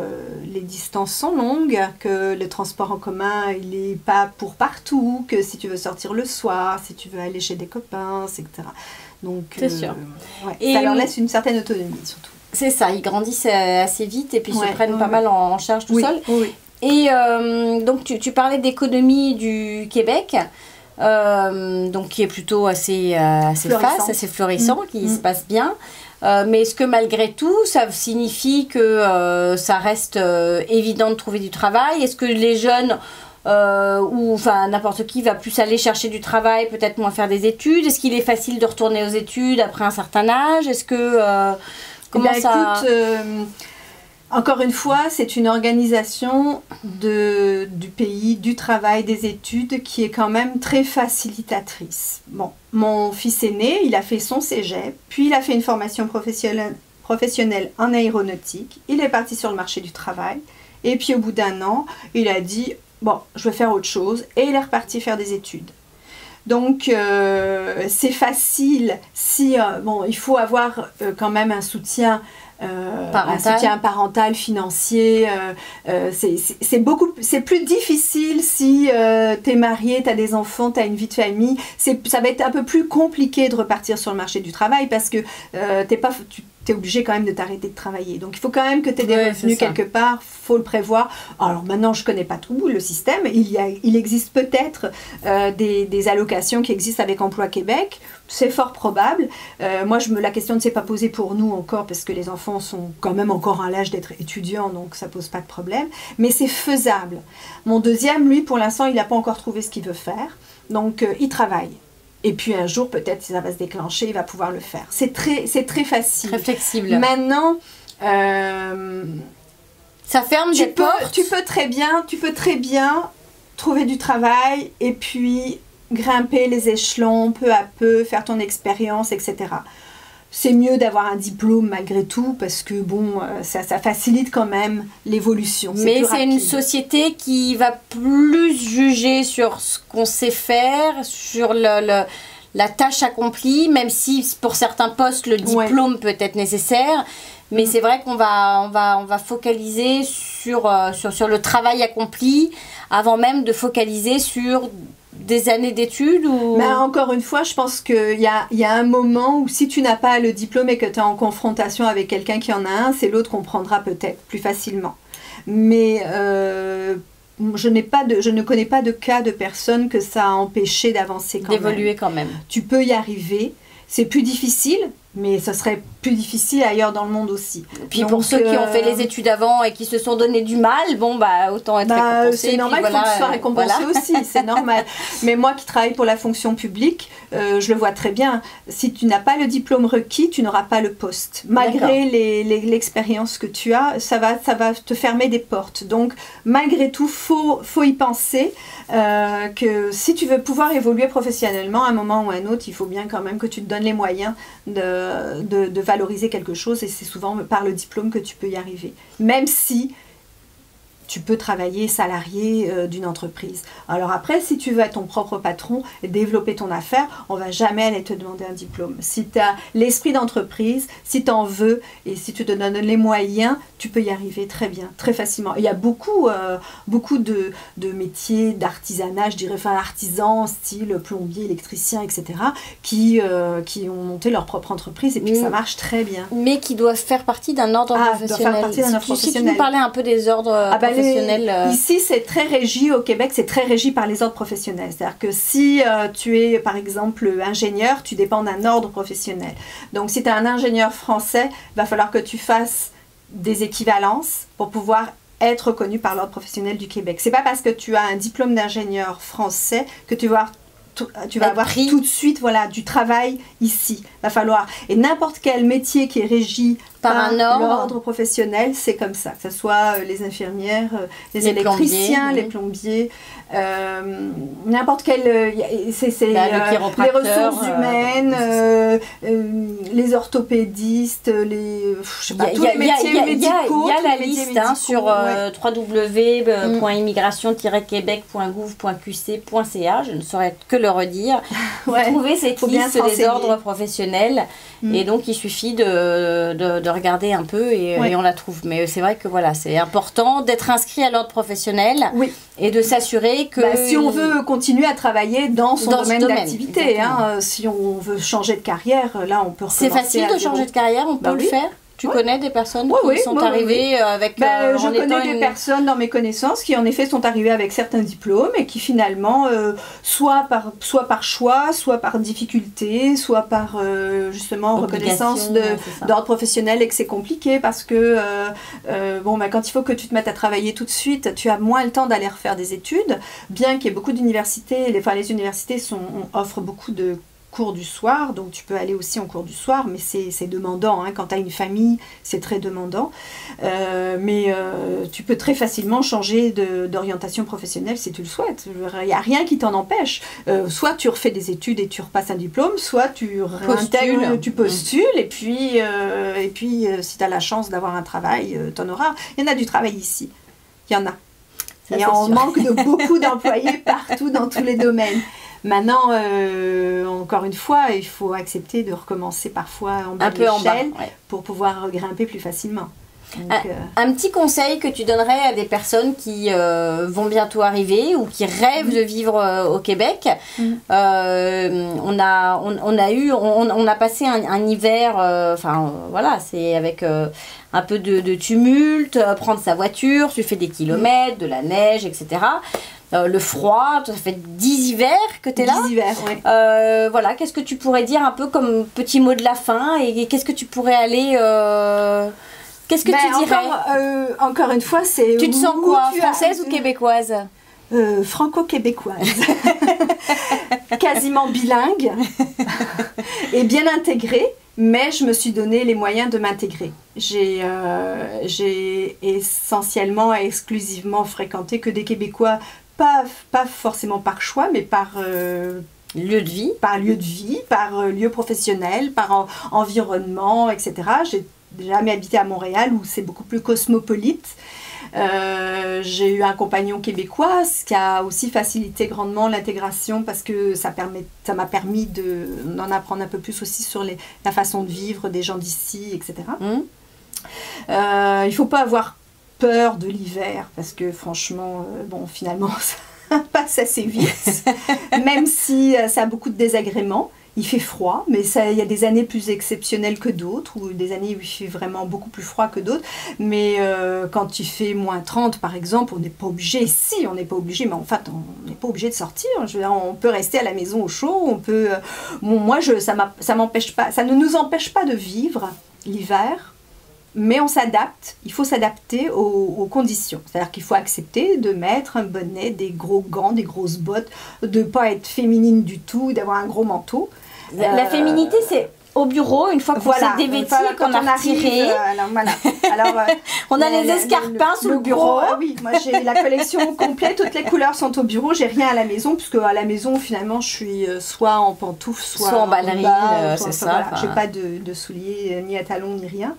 les distances sont longues, que le transport en commun, il n'est pas pour partout, que si tu veux sortir le soir, si tu veux aller chez des copains, etc. Donc, c'est sûr. Ouais, et ça leur laisse une certaine autonomie, surtout. C'est ça, ils grandissent assez vite et puis se prennent pas mal en charge tout seuls. Oui. Et donc, tu parlais d'économie du Québec. Donc qui est plutôt assez fast, assez florissant, qui se passe bien. Mais est-ce que malgré tout, ça signifie que ça reste évident de trouver du travail? Est-ce que les jeunes ou enfin n'importe qui va plus aller chercher du travail, peut-être moins faire des études? Est-ce qu'il est facile de retourner aux études après un certain âge? Est-ce que comment ça... Écoute, encore une fois, c'est une organisation du pays, du travail, des études qui est quand même très facilitatrice. Bon, mon fils aîné, il a fait son cégep, puis il a fait une formation professionnelle en aéronautique. Il est parti sur le marché du travail. Et puis au bout d'1 an, il a dit « Bon, je vais faire autre chose » et il est reparti faire des études. Donc, c'est facile si... bon, il faut avoir quand même un soutien parental, financier. C'est plus difficile si tu es marié, tu as des enfants, tu as une vie de famille. Ça va être un peu plus compliqué de repartir sur le marché du travail parce que tu es obligé quand même de t'arrêter de travailler. Donc, il faut quand même que tu aies des revenus quelque part, il faut le prévoir. Alors, maintenant, je ne connais pas tout le système. Il existe peut-être des allocations qui existent avec Emploi Québec. C'est fort probable. Moi, la question ne s'est pas posée pour nous encore parce que les enfants sont quand même encore à l'âge d'être étudiants, donc ça ne pose pas de problème. Mais c'est faisable. Mon deuxième, lui, pour l'instant, il n'a pas encore trouvé ce qu'il veut faire. Donc, il travaille. Et puis un jour, peut-être, si ça va se déclencher, il va pouvoir le faire. C'est très facile. Très flexible. Maintenant, ça ferme des portes. Tu peux très bien trouver du travail et puis grimper les échelons peu à peu, faire ton expérience, etc. C'est mieux d'avoir un diplôme malgré tout parce que bon, ça facilite quand même l'évolution. Mais c'est une société qui va plus juger sur ce qu'on sait faire, sur la tâche accomplie, même si pour certains postes le diplôme peut être nécessaire. Mais c'est vrai qu'on va focaliser sur le travail accompli avant même de focaliser sur des années d'études ou... Mais encore une fois, je pense qu'il y a un moment où si tu n'as pas le diplôme et que tu es en confrontation avec quelqu'un qui en a un, c'est l'autre qu'on prendra peut-être plus facilement. Mais je ne connais pas de cas de personnes que ça a empêché d'avancer quand même. D'évoluer quand même. Tu peux y arriver. C'est plus difficile, mais ça serait plus difficile ailleurs dans le monde aussi. Puis donc, pour ceux qui ont fait les études avant et qui se sont donné du mal, bon bah autant être récompensé. C'est normal qu'il faut que tu sois récompensé aussi, c'est normal. Mais moi qui travaille pour la fonction publique, je le vois très bien. Si tu n'as pas le diplôme requis, tu n'auras pas le poste. Malgré l'expérience que tu as, ça va te fermer des portes. Donc malgré tout, faut y penser que si tu veux pouvoir évoluer professionnellement à un moment ou à un autre, il faut bien quand même que tu te donnes les moyens de valoriser quelque chose et c'est souvent par le diplôme que tu peux y arriver. Même si tu peux travailler salarié d'une entreprise. Alors après, si tu veux être ton propre patron et développer ton affaire, on ne va jamais aller te demander un diplôme. Si tu as l'esprit d'entreprise, si tu en veux et si tu te donnes les moyens, tu peux y arriver très bien, très facilement. Il y a beaucoup de métiers d'artisanat, je dirais, enfin artisans, style plombier, électricien, etc., qui ont monté leur propre entreprise et puis ça marche très bien. Mais qui doivent faire partie d'un ordre professionnel. Si tu nous parlais un peu des ordres professionnels. Ici, c'est très régi, au Québec, c'est très régi par les ordres professionnels. C'est-à-dire que si tu es, par exemple, ingénieur, tu dépends d'un ordre professionnel. Donc, si tu es un ingénieur français, il va falloir que tu fasses des équivalences pour pouvoir être reconnu par l'ordre professionnel du Québec. C'est pas parce que tu as un diplôme d'ingénieur français que tu vas avoir tout de suite du travail ici. Va falloir. Et n'importe quel métier qui est régi par l'ordre professionnel, c'est comme ça. Que ce soit les infirmières, les électriciens, les plombiers, n'importe quel... les ressources humaines, les orthopédistes, tous les métiers médicaux. Il y a la liste sur www.immigration-québec.gouv.qc.ca. Je ne saurais que le redire. Vous trouvez cette liste des ordres professionnels. Et donc, il suffit de regarder un peu et on la trouve. Mais c'est vrai que c'est important d'être inscrit à l'ordre professionnel et de s'assurer que... si on veut continuer à travailler dans son domaine d'activité, si on veut changer de carrière, là, on peut recommencer. C'est facile de changer de carrière, on peut le faire. Tu connais des personnes qui sont arrivées avec... je connais des personnes dans mes connaissances qui en effet sont arrivées avec certains diplômes et qui finalement, soit par choix, soit par difficulté, soit par justement reconnaissance d'ordre professionnel et que c'est compliqué parce que quand il faut que tu te mettes à travailler tout de suite, tu as moins le temps d'aller refaire des études, bien qu'il y ait beaucoup d'universités, les universités offrent beaucoup de cours du soir, donc tu peux aller aussi en cours du soir, mais c'est demandant, quand tu as une famille, c'est très demandant, mais tu peux très facilement changer d'orientation professionnelle si tu le souhaites. Il n'y a rien qui t'en empêche. Soit tu refais des études et tu repasses un diplôme, soit tu postules et puis si tu as la chance d'avoir un travail, tu en auras. Il y en a du travail ici, il y en a. Et on manque de beaucoup d'employés partout dans tous les domaines. Maintenant, encore une fois, il faut accepter de recommencer parfois en bas de l'échelle pour pouvoir grimper plus facilement. Donc, un petit conseil que tu donnerais à des personnes qui vont bientôt arriver ou qui rêvent de vivre au Québec. On a passé un hiver, c'est avec un peu de tumulte, prendre sa voiture, tu fais des kilomètres, de la neige, etc. Le froid, ça fait 10 hivers que tu es là. 10 hivers, oui. Qu'est-ce que tu pourrais dire un peu comme petit mot de la fin et qu'est-ce que tu pourrais aller... Qu'est-ce que tu dirais encore une fois, c'est... Tu te sens quoi, française ou québécoise franco-québécoise. Quasiment bilingue et bien intégrée, mais je me suis donné les moyens de m'intégrer. J'ai essentiellement et exclusivement fréquenté que des Québécois, pas forcément par choix, mais par... lieu de vie. Par lieu de vie, par lieu professionnel, par environnement, etc. J'ai jamais habité à Montréal où c'est beaucoup plus cosmopolite. J'ai eu un compagnon québécois, ce qui a aussi facilité grandement l'intégration parce que ça m'a permis d'en apprendre un peu plus aussi sur la façon de vivre des gens d'ici, etc. Il ne faut pas avoir peur de l'hiver parce que franchement, finalement, ça passe assez vite, même si ça a beaucoup de désagréments. Il fait froid, mais il y a des années plus exceptionnelles que d'autres, ou des années où il fait vraiment beaucoup plus froid que d'autres. Mais quand il fait moins 30, par exemple, on n'est pas obligé, on n'est pas obligé, mais en fait, on n'est pas obligé de sortir. Je veux dire, on peut rester à la maison au chaud, on peut... ça m'empêche pas, ça ne nous empêche pas de vivre l'hiver, mais on s'adapte, il faut s'adapter aux conditions. C'est-à-dire qu'il faut accepter de mettre un bonnet, des gros gants, des grosses bottes, de ne pas être féminine du tout, d'avoir un gros manteau. La féminité, c'est au bureau, une fois qu'on s'est dévêti et qu'on a retiré. On a les escarpins sous le bureau. Oui, moi j'ai la collection complète, toutes les couleurs sont au bureau, j'ai rien à la maison, puisque à la maison, finalement, je suis soit en pantoufles, soit en ballerine, c'est ça. J'ai pas de souliers, ni à talons, ni rien.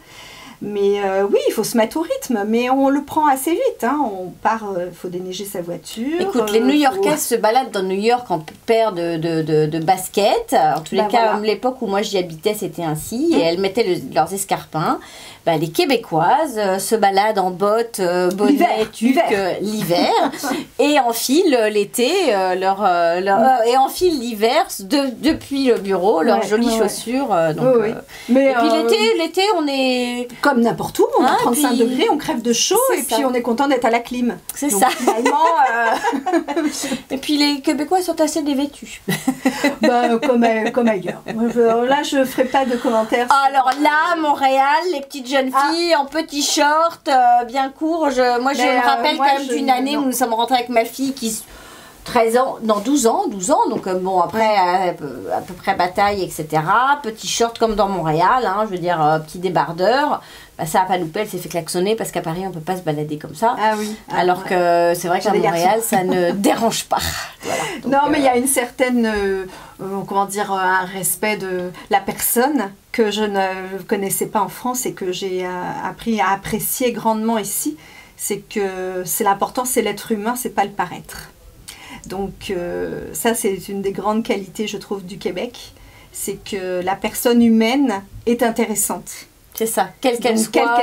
Mais oui, il faut se mettre au rythme, mais on le prend assez vite. Hein. On part, il faut déneiger sa voiture. Écoute, les New-Yorkaises se baladent dans New York en paire de baskets. En tous les cas, à l'époque où moi j'y habitais, c'était ainsi. Et elles mettaient leurs escarpins. Les Québécoises se baladent en bottes, bonnets, tuques l'hiver et enfilent l'été et enfilent l'hiver depuis le bureau leurs jolies chaussures. Mais et puis l'été, on est comme n'importe où, on a 35 degrés, on crève de chaud et puis on est content d'être à la clim. C'est ça. Finalement, et puis les Québécois sont assez dévêtus. Comme ailleurs. Là, je ferai pas de commentaires. Alors là, Montréal, les petites jeunes filles en petits shorts, bien courts. Moi, je me rappelle quand même d'une année où nous sommes rentrés avec ma fille qui 12 ans, donc après à peu près bataille, etc. Petit short comme dans Montréal, hein, je veux dire, petit débardeur. Ça, à Panoupé, elle s'est fait klaxonner parce qu'à Paris, on ne peut pas se balader comme ça. Ah oui. Alors que c'est vrai qu'à Montréal, ça ne dérange pas. Voilà. Donc, non, mais il y a une certaine, un respect de la personne que je ne connaissais pas en France et que j'ai appris à apprécier grandement ici. C'est que l'important, c'est l'être humain, c'est pas le paraître. Donc ça, c'est une des grandes qualités, je trouve, du Québec. C'est que la personne humaine est intéressante. C'est ça, quelle qu'elle soit.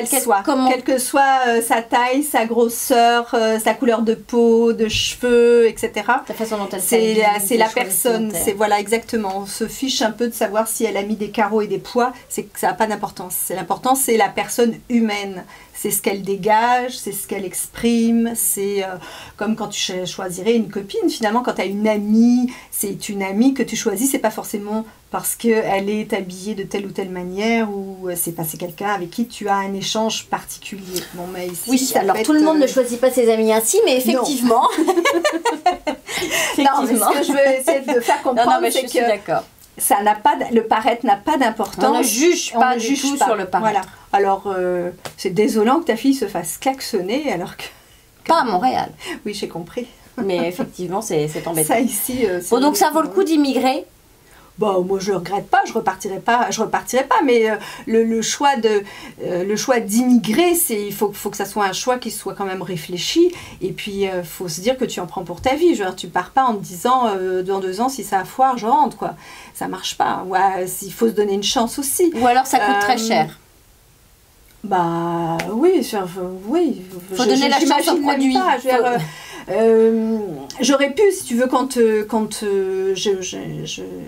Quelle que soit sa taille, sa grosseur, sa couleur de peau, de cheveux, etc. La façon dont elle c'est la personne. C'est voilà, exactement. On se fiche un peu de savoir si elle a mis des carreaux et des poids. C'est que ça n'a pas d'importance. L'important, c'est la personne humaine. C'est ce qu'elle dégage, c'est ce qu'elle exprime. C'est comme quand tu choisirais une copine. Finalement, quand tu as une amie, c'est une amie que tu choisis. C'est pas forcément parce qu'elle est habillée de telle ou telle manière ou c'est quelqu'un avec qui tu as un échange particulier. Bon, mais ici, oui, alors tout le monde ne choisit pas ses amis ainsi, mais effectivement. Non, mais ce que je veux essayer de faire comprendre, c'est que le paraître n'a pas d'importance. On ne juge pas du tout sur le paraître. Voilà. Alors, c'est désolant que ta fille se fasse klaxonner alors que... Pas à Montréal. Oui, j'ai compris. Mais effectivement, c'est embêtant. Ça ici... bon, donc ça vaut le coup d'immigrer. Bon, moi je regrette pas, je repartirai pas, mais le choix d'immigrer, il faut que ça soit un choix qui soit quand même réfléchi, et puis faut se dire que tu en prends pour ta vie. Je veux dire, tu pars pas en te disant dans 2 ans si ça foire, je rentre, quoi. Ça marche pas. Ouais, il faut se donner une chance aussi. Ou alors ça coûte très cher. Bah oui, oui. Faut donner la chance au produit. J'aurais pu, si tu veux, quand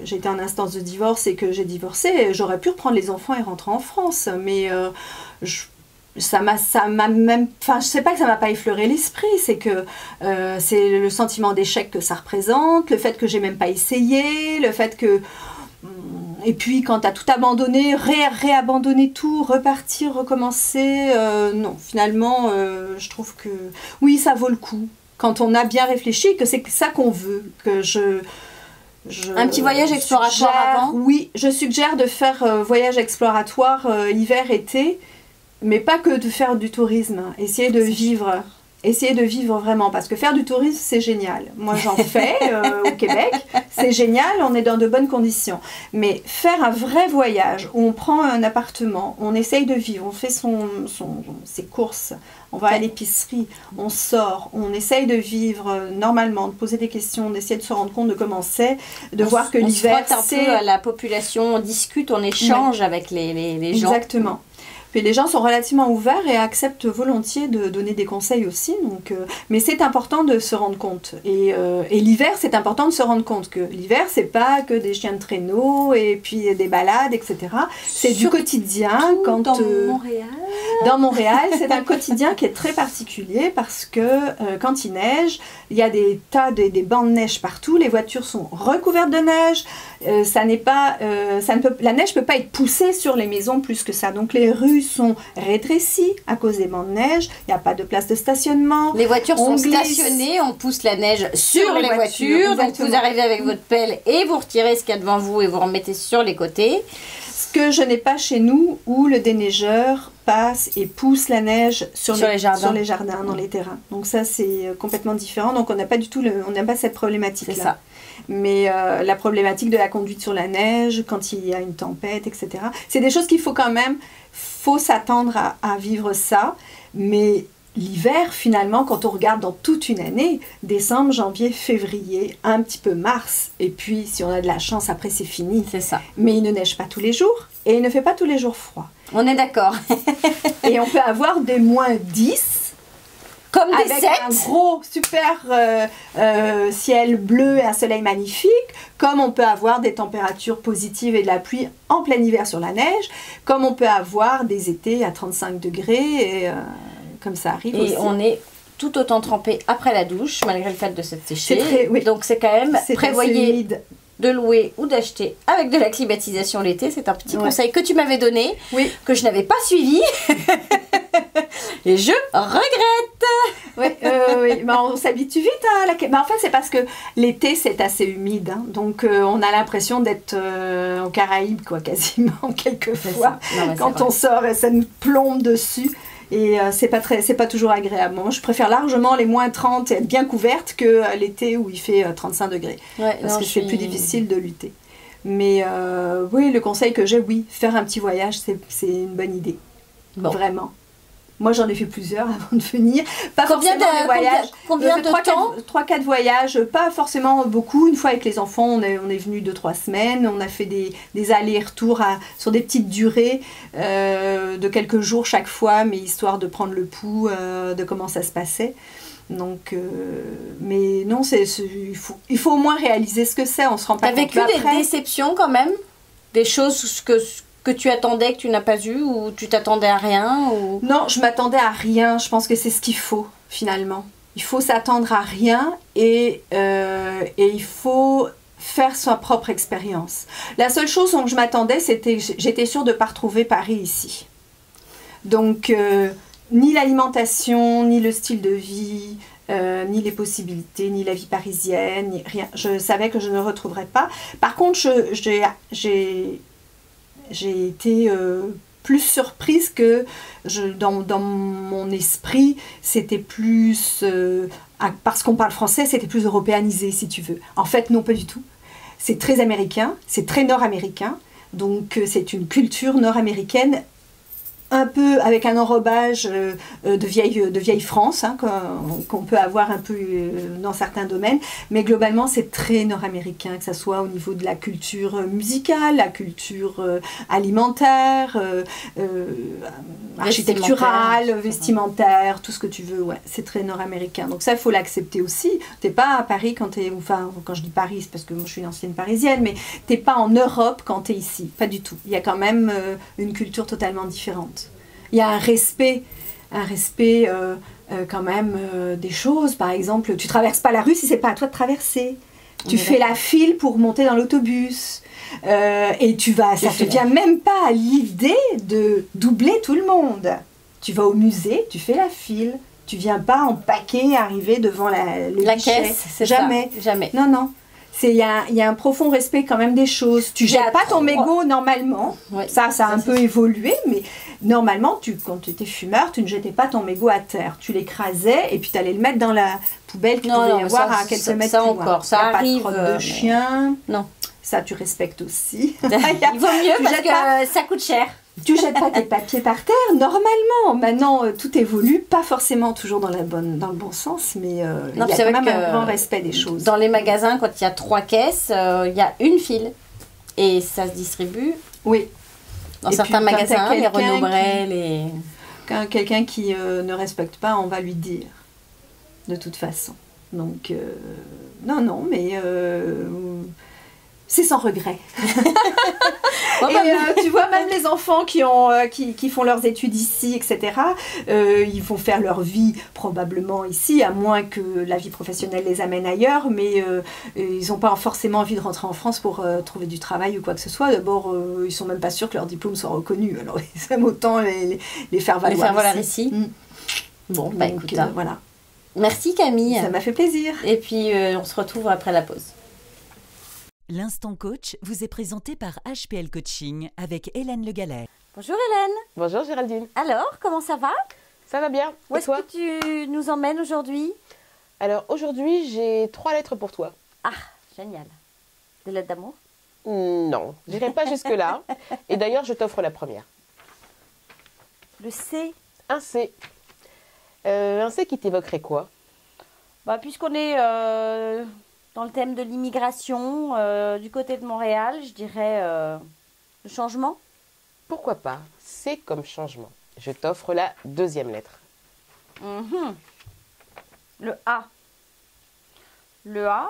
j'étais en instance de divorce et que j'ai divorcé, j'aurais pu reprendre les enfants et rentrer en France, mais ça m'a même, enfin, je sais pas que ça m'a pas effleuré l'esprit, c'est que c'est le sentiment d'échec que ça représente, le fait que j'ai même pas essayé, le fait que et puis quand tu as tout abandonné, réabandonner tout, repartir, recommencer, non, finalement, je trouve que oui, ça vaut le coup. Quand on a bien réfléchi, que c'est ça qu'on veut, que un petit voyage exploratoire avant. Oui, je suggère de faire voyage exploratoire hiver-été, mais pas que de faire du tourisme. Essayer de vivre vraiment, parce que faire du tourisme, c'est génial. Moi, j'en fais au Québec, c'est génial, on est dans de bonnes conditions. Mais faire un vrai voyage, où on prend un appartement, on essaye de vivre, on fait ses courses, on va à l'épicerie, on sort, on essaye de vivre normalement, de poser des questions, d'essayer de se rendre compte de comment c'est, de voir que l'hiver, c'est... On se frotte un peu à la population, on discute, on échange avec les gens. Exactement. Puis les gens sont relativement ouverts et acceptent volontiers de donner des conseils aussi. Donc, mais c'est important de se rendre compte. Et l'hiver, c'est important de se rendre compte que l'hiver, c'est pas que des chiens de traîneau et puis des balades, etc. C'est du quotidien. Dans Montréal, c'est un quotidien qui est très particulier parce que quand il neige, il y a des bancs de neige partout. Les voitures sont recouvertes de neige. La neige peut pas être poussée sur les maisons plus que ça. Donc les rues sont rétrécies à cause des bancs de neige. Il n'y a pas de place de stationnement. Les voitures sont stationnées, on pousse la neige sur les voitures. Donc vous arrivez avec votre pelle et vous retirez ce qu'il y a devant vous et vous remettez sur les côtés. Ce que je n'ai pas chez nous, où le déneigeur passe et pousse la neige sur les jardins, dans les terrains. Donc ça, c'est complètement différent. Donc on n'a pas du tout, on n'a pas cette problématique-là. C'est ça. Mais la problématique de la conduite sur la neige, quand il y a une tempête, etc. C'est des choses qu'il faut quand même, faut s'attendre à vivre ça. Mais l'hiver, finalement, quand on regarde dans toute une année, décembre, janvier, février, un petit peu mars, et puis si on a de la chance, après c'est fini. C'est ça. Mais il ne neige pas tous les jours, et il ne fait pas tous les jours froid. On est d'accord. Et on peut avoir des -10, comme des avec 7. un gros, super ciel bleu et un soleil magnifique, comme on peut avoir des températures positives et de la pluie en plein hiver sur la neige, comme on peut avoir des étés à 35 degrés, et comme ça arrive aussi. Et on est tout autant trempé après la douche, malgré le fait de s'être séché. Oui. Donc c'est quand même, prévoyez de louer ou d'acheter avec de la climatisation l'été. C'est un petit conseil que tu m'avais donné, que je n'avais pas suivi. Et je regrette. Oui. Mais on s'habitue vite à la... Mais en fait, c'est parce que l'été, c'est assez humide. Hein. Donc, on a l'impression d'être aux Caraïbes, quoi, quasiment, quelquefois. Quand on sort, et ça nous plombe dessus. Et c'est pas toujours agréable. Moi, je préfère largement les -30 et être bien couverte que l'été où il fait 35 degrés. Parce que c'est plus difficile de lutter. Mais oui, le conseil que j'ai, faire un petit voyage, c'est une bonne idée. Bon. Vraiment. Moi, j'en ai fait plusieurs avant de venir. Pas combien forcément des voyages. Combien de temps 3-4 voyages, pas forcément beaucoup. Une fois avec les enfants, on est venu 2-3 semaines. On a fait des allers-retours sur des petites durées de quelques jours chaque fois, mais histoire de prendre le pouls de comment ça se passait. Donc, mais non, il faut au moins réaliser ce que c'est. On se rend pas compte. T'as vécu des déceptions quand même? Des choses que tu attendais, que tu n'as pas eu, ou tu t'attendais à rien ou... Non, je m'attendais à rien. Je pense que c'est ce qu'il faut, finalement. Il faut s'attendre à rien et il faut faire sa propre expérience. La seule chose dont je m'attendais, j'étais sûre de ne pas retrouver Paris ici. Donc, ni l'alimentation, ni le style de vie, ni les possibilités, ni la vie parisienne, ni rien. Je savais que je ne retrouverais pas. Par contre, j'ai été plus surprise que dans mon esprit, c'était plus, parce qu'on parle français, c'était plus européanisé, si tu veux. En fait, non, pas du tout. C'est très américain, c'est très nord-américain, donc c'est une culture nord-américaine, un peu avec un enrobage de vieille France, hein, qu'on peut avoir un peu dans certains domaines, mais globalement c'est très nord-américain, que ce soit au niveau de la culture musicale, la culture alimentaire, architecturale, vestimentaire, tout ce que tu veux, c'est très nord-américain. Donc ça, il faut l'accepter aussi. T'es pas à Paris quand je dis Paris, c'est parce que moi je suis une ancienne parisienne, mais t'es pas en Europe quand t'es ici, pas du tout. Il y a quand même une culture totalement différente. Il y a un respect quand même des choses. Par exemple, tu traverses pas la rue si c'est pas à toi de traverser. Tu fais la file pour monter dans l'autobus. Et ça te vient même pas à l'idée de doubler tout le monde. Tu vas au musée, tu fais la file. Tu viens pas en paquet arriver devant la caisse. Jamais. Jamais. Non. Il y a un profond respect quand même des choses. Tu jettes pas ton mégot normalement. Ça a un peu évolué, mais normalement, quand tu étais fumeur, tu ne jetais pas ton mégot à terre. Tu l'écrasais et puis tu allais le mettre dans la poubelle qu'il pouvait y avoir à quelques mètres plus loin. Encore, ça arrive. Pas de crotte de chien. Non. Ça, tu respectes aussi. Il vaut mieux parce que ça coûte cher. Tu jettes pas tes papiers par terre, normalement. Maintenant, tout évolue, pas forcément toujours dans le bon sens, mais il y a quand même un grand respect des choses. Dans les magasins, quand il y a 3 caisses, il y a une file. Et ça se distribue. Oui. Dans certains magasins, les Renaud Brel, Quand quelqu'un qui ne respecte pas, on va lui dire. De toute façon. Donc, non, mais... c'est sans regret. Et tu vois, même les enfants qui font leurs études ici, etc., ils vont faire leur vie probablement ici, à moins que la vie professionnelle les amène ailleurs, mais ils n'ont pas forcément envie de rentrer en France pour trouver du travail ou quoi que ce soit. D'abord, ils ne sont même pas sûrs que leur diplôme soit reconnu, alors ils aiment autant les faire valoir ici. Bon, donc, écoute, voilà. Merci Camille. Ça m'a fait plaisir. Et puis, on se retrouve après la pause. L'instant coach vous est présenté par HPL Coaching avec Hélène Le Gallet. Bonjour Hélène. Bonjour Géraldine. Alors, comment ça va? Ça va bien. Où est-ce que tu nous emmènes aujourd'hui? Alors aujourd'hui, j'ai 3 lettres pour toi. Ah, génial. Des lettres d'amour? Non, je n'irai pas jusque-là. Et d'ailleurs, je t'offre la première. Le C. Un C. Un C qui t'évoquerait quoi? Puisqu'on est dans le thème de l'immigration, du côté de Montréal, je dirais le changement. Pourquoi pas? C comme changement. Je t'offre la deuxième lettre. Le A. Le A,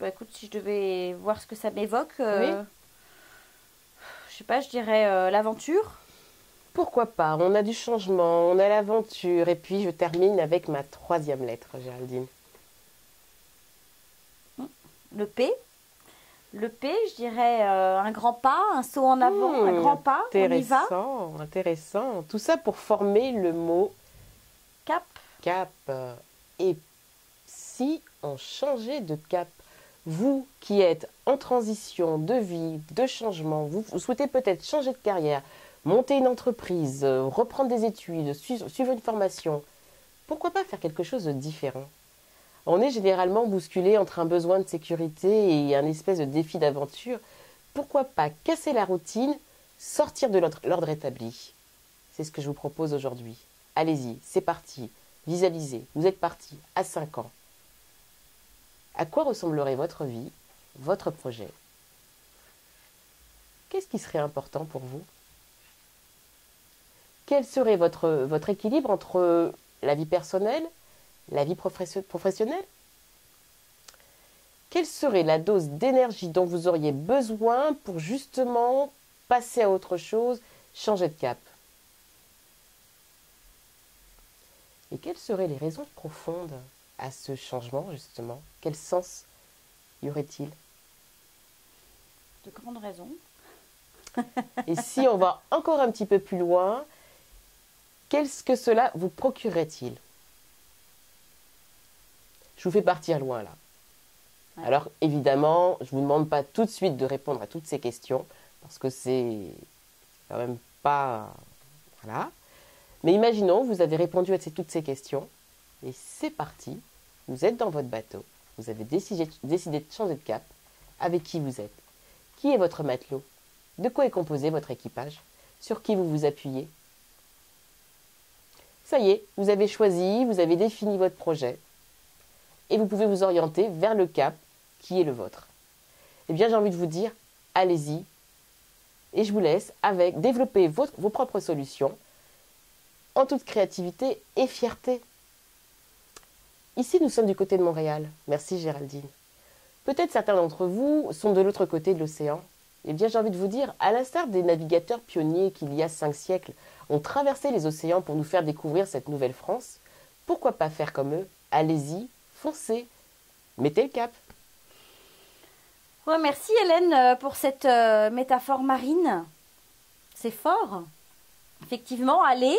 écoute, si je devais voir ce que ça m'évoque, Oui. je sais pas, je dirais l'aventure. Pourquoi pas? On a du changement, on a l'aventure. Et puis, je termine avec ma troisième lettre, Géraldine. Le P. Le P, je dirais un grand pas, un saut en avant, un grand pas, on y va. Intéressant, intéressant. Tout ça pour former le mot Cap. cap. Et si on changeait de cap? Vous qui êtes en transition de vie, de changement, vous souhaitez peut-être changer de carrière, monter une entreprise, reprendre des études, suivre une formation. Pourquoi pas faire quelque chose de différent? On est généralement bousculé entre un besoin de sécurité et un espèce de défi d'aventure. Pourquoi pas casser la routine, sortir de l'ordre établi? C'est ce que je vous propose aujourd'hui. Allez-y, c'est parti. Visualisez, vous êtes parti à 5 ans. À quoi ressemblerait votre vie, votre projet? Qu'est-ce qui serait important pour vous? Quel serait votre équilibre entre la vie personnelle, la vie professionnelle? Quelle serait la dose d'énergie dont vous auriez besoin pour justement passer à autre chose, changer de cap? Et quelles seraient les raisons profondes à ce changement, justement? Quel sens y aurait-il? De grandes raisons. Et si on va encore un petit peu plus loin, qu'est-ce que cela vous procurerait-il? Je vous fais partir loin là. Ouais. Alors évidemment, je ne vous demande pas tout de suite de répondre à toutes ces questions, parce que c'est quand même pas... Voilà. Mais imaginons, vous avez répondu à toutes ces questions, et c'est parti, vous êtes dans votre bateau, vous avez décidé de changer de cap. Avec qui vous êtes? Qui est votre matelot? De quoi est composé votre équipage? Sur qui vous vous appuyez? Ça y est, vous avez choisi, vous avez défini votre projet, et vous pouvez vous orienter vers le cap qui est le vôtre. Eh bien, j'ai envie de vous dire, allez-y, et je vous laisse développer vos propres solutions, en toute créativité et fierté. Ici, nous sommes du côté de Montréal. Merci Géraldine. Peut-être certains d'entre vous sont de l'autre côté de l'océan. Eh bien, j'ai envie de vous dire, à l'instar des navigateurs pionniers qui, il y a 5 siècles, ont traversé les océans pour nous faire découvrir cette nouvelle France, pourquoi pas faire comme eux? Allez-y, foncez, mettez le cap. Ouais, merci Hélène pour cette métaphore marine. C'est fort. Effectivement, allez,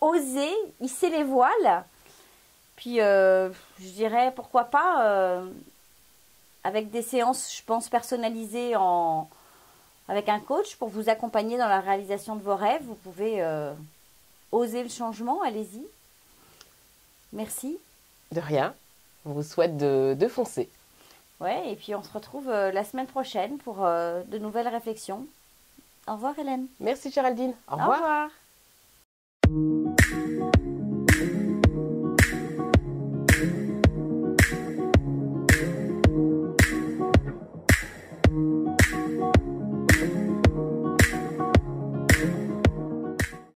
osez, hisser les voiles. Puis, je dirais, pourquoi pas, avec des séances, je pense, personnalisées avec un coach pour vous accompagner dans la réalisation de vos rêves. Vous pouvez oser le changement, allez-y. Merci. De rien, on vous souhaite de foncer. Ouais, et puis on se retrouve la semaine prochaine pour de nouvelles réflexions. Au revoir Hélène. Merci Géraldine, au revoir. Au revoir.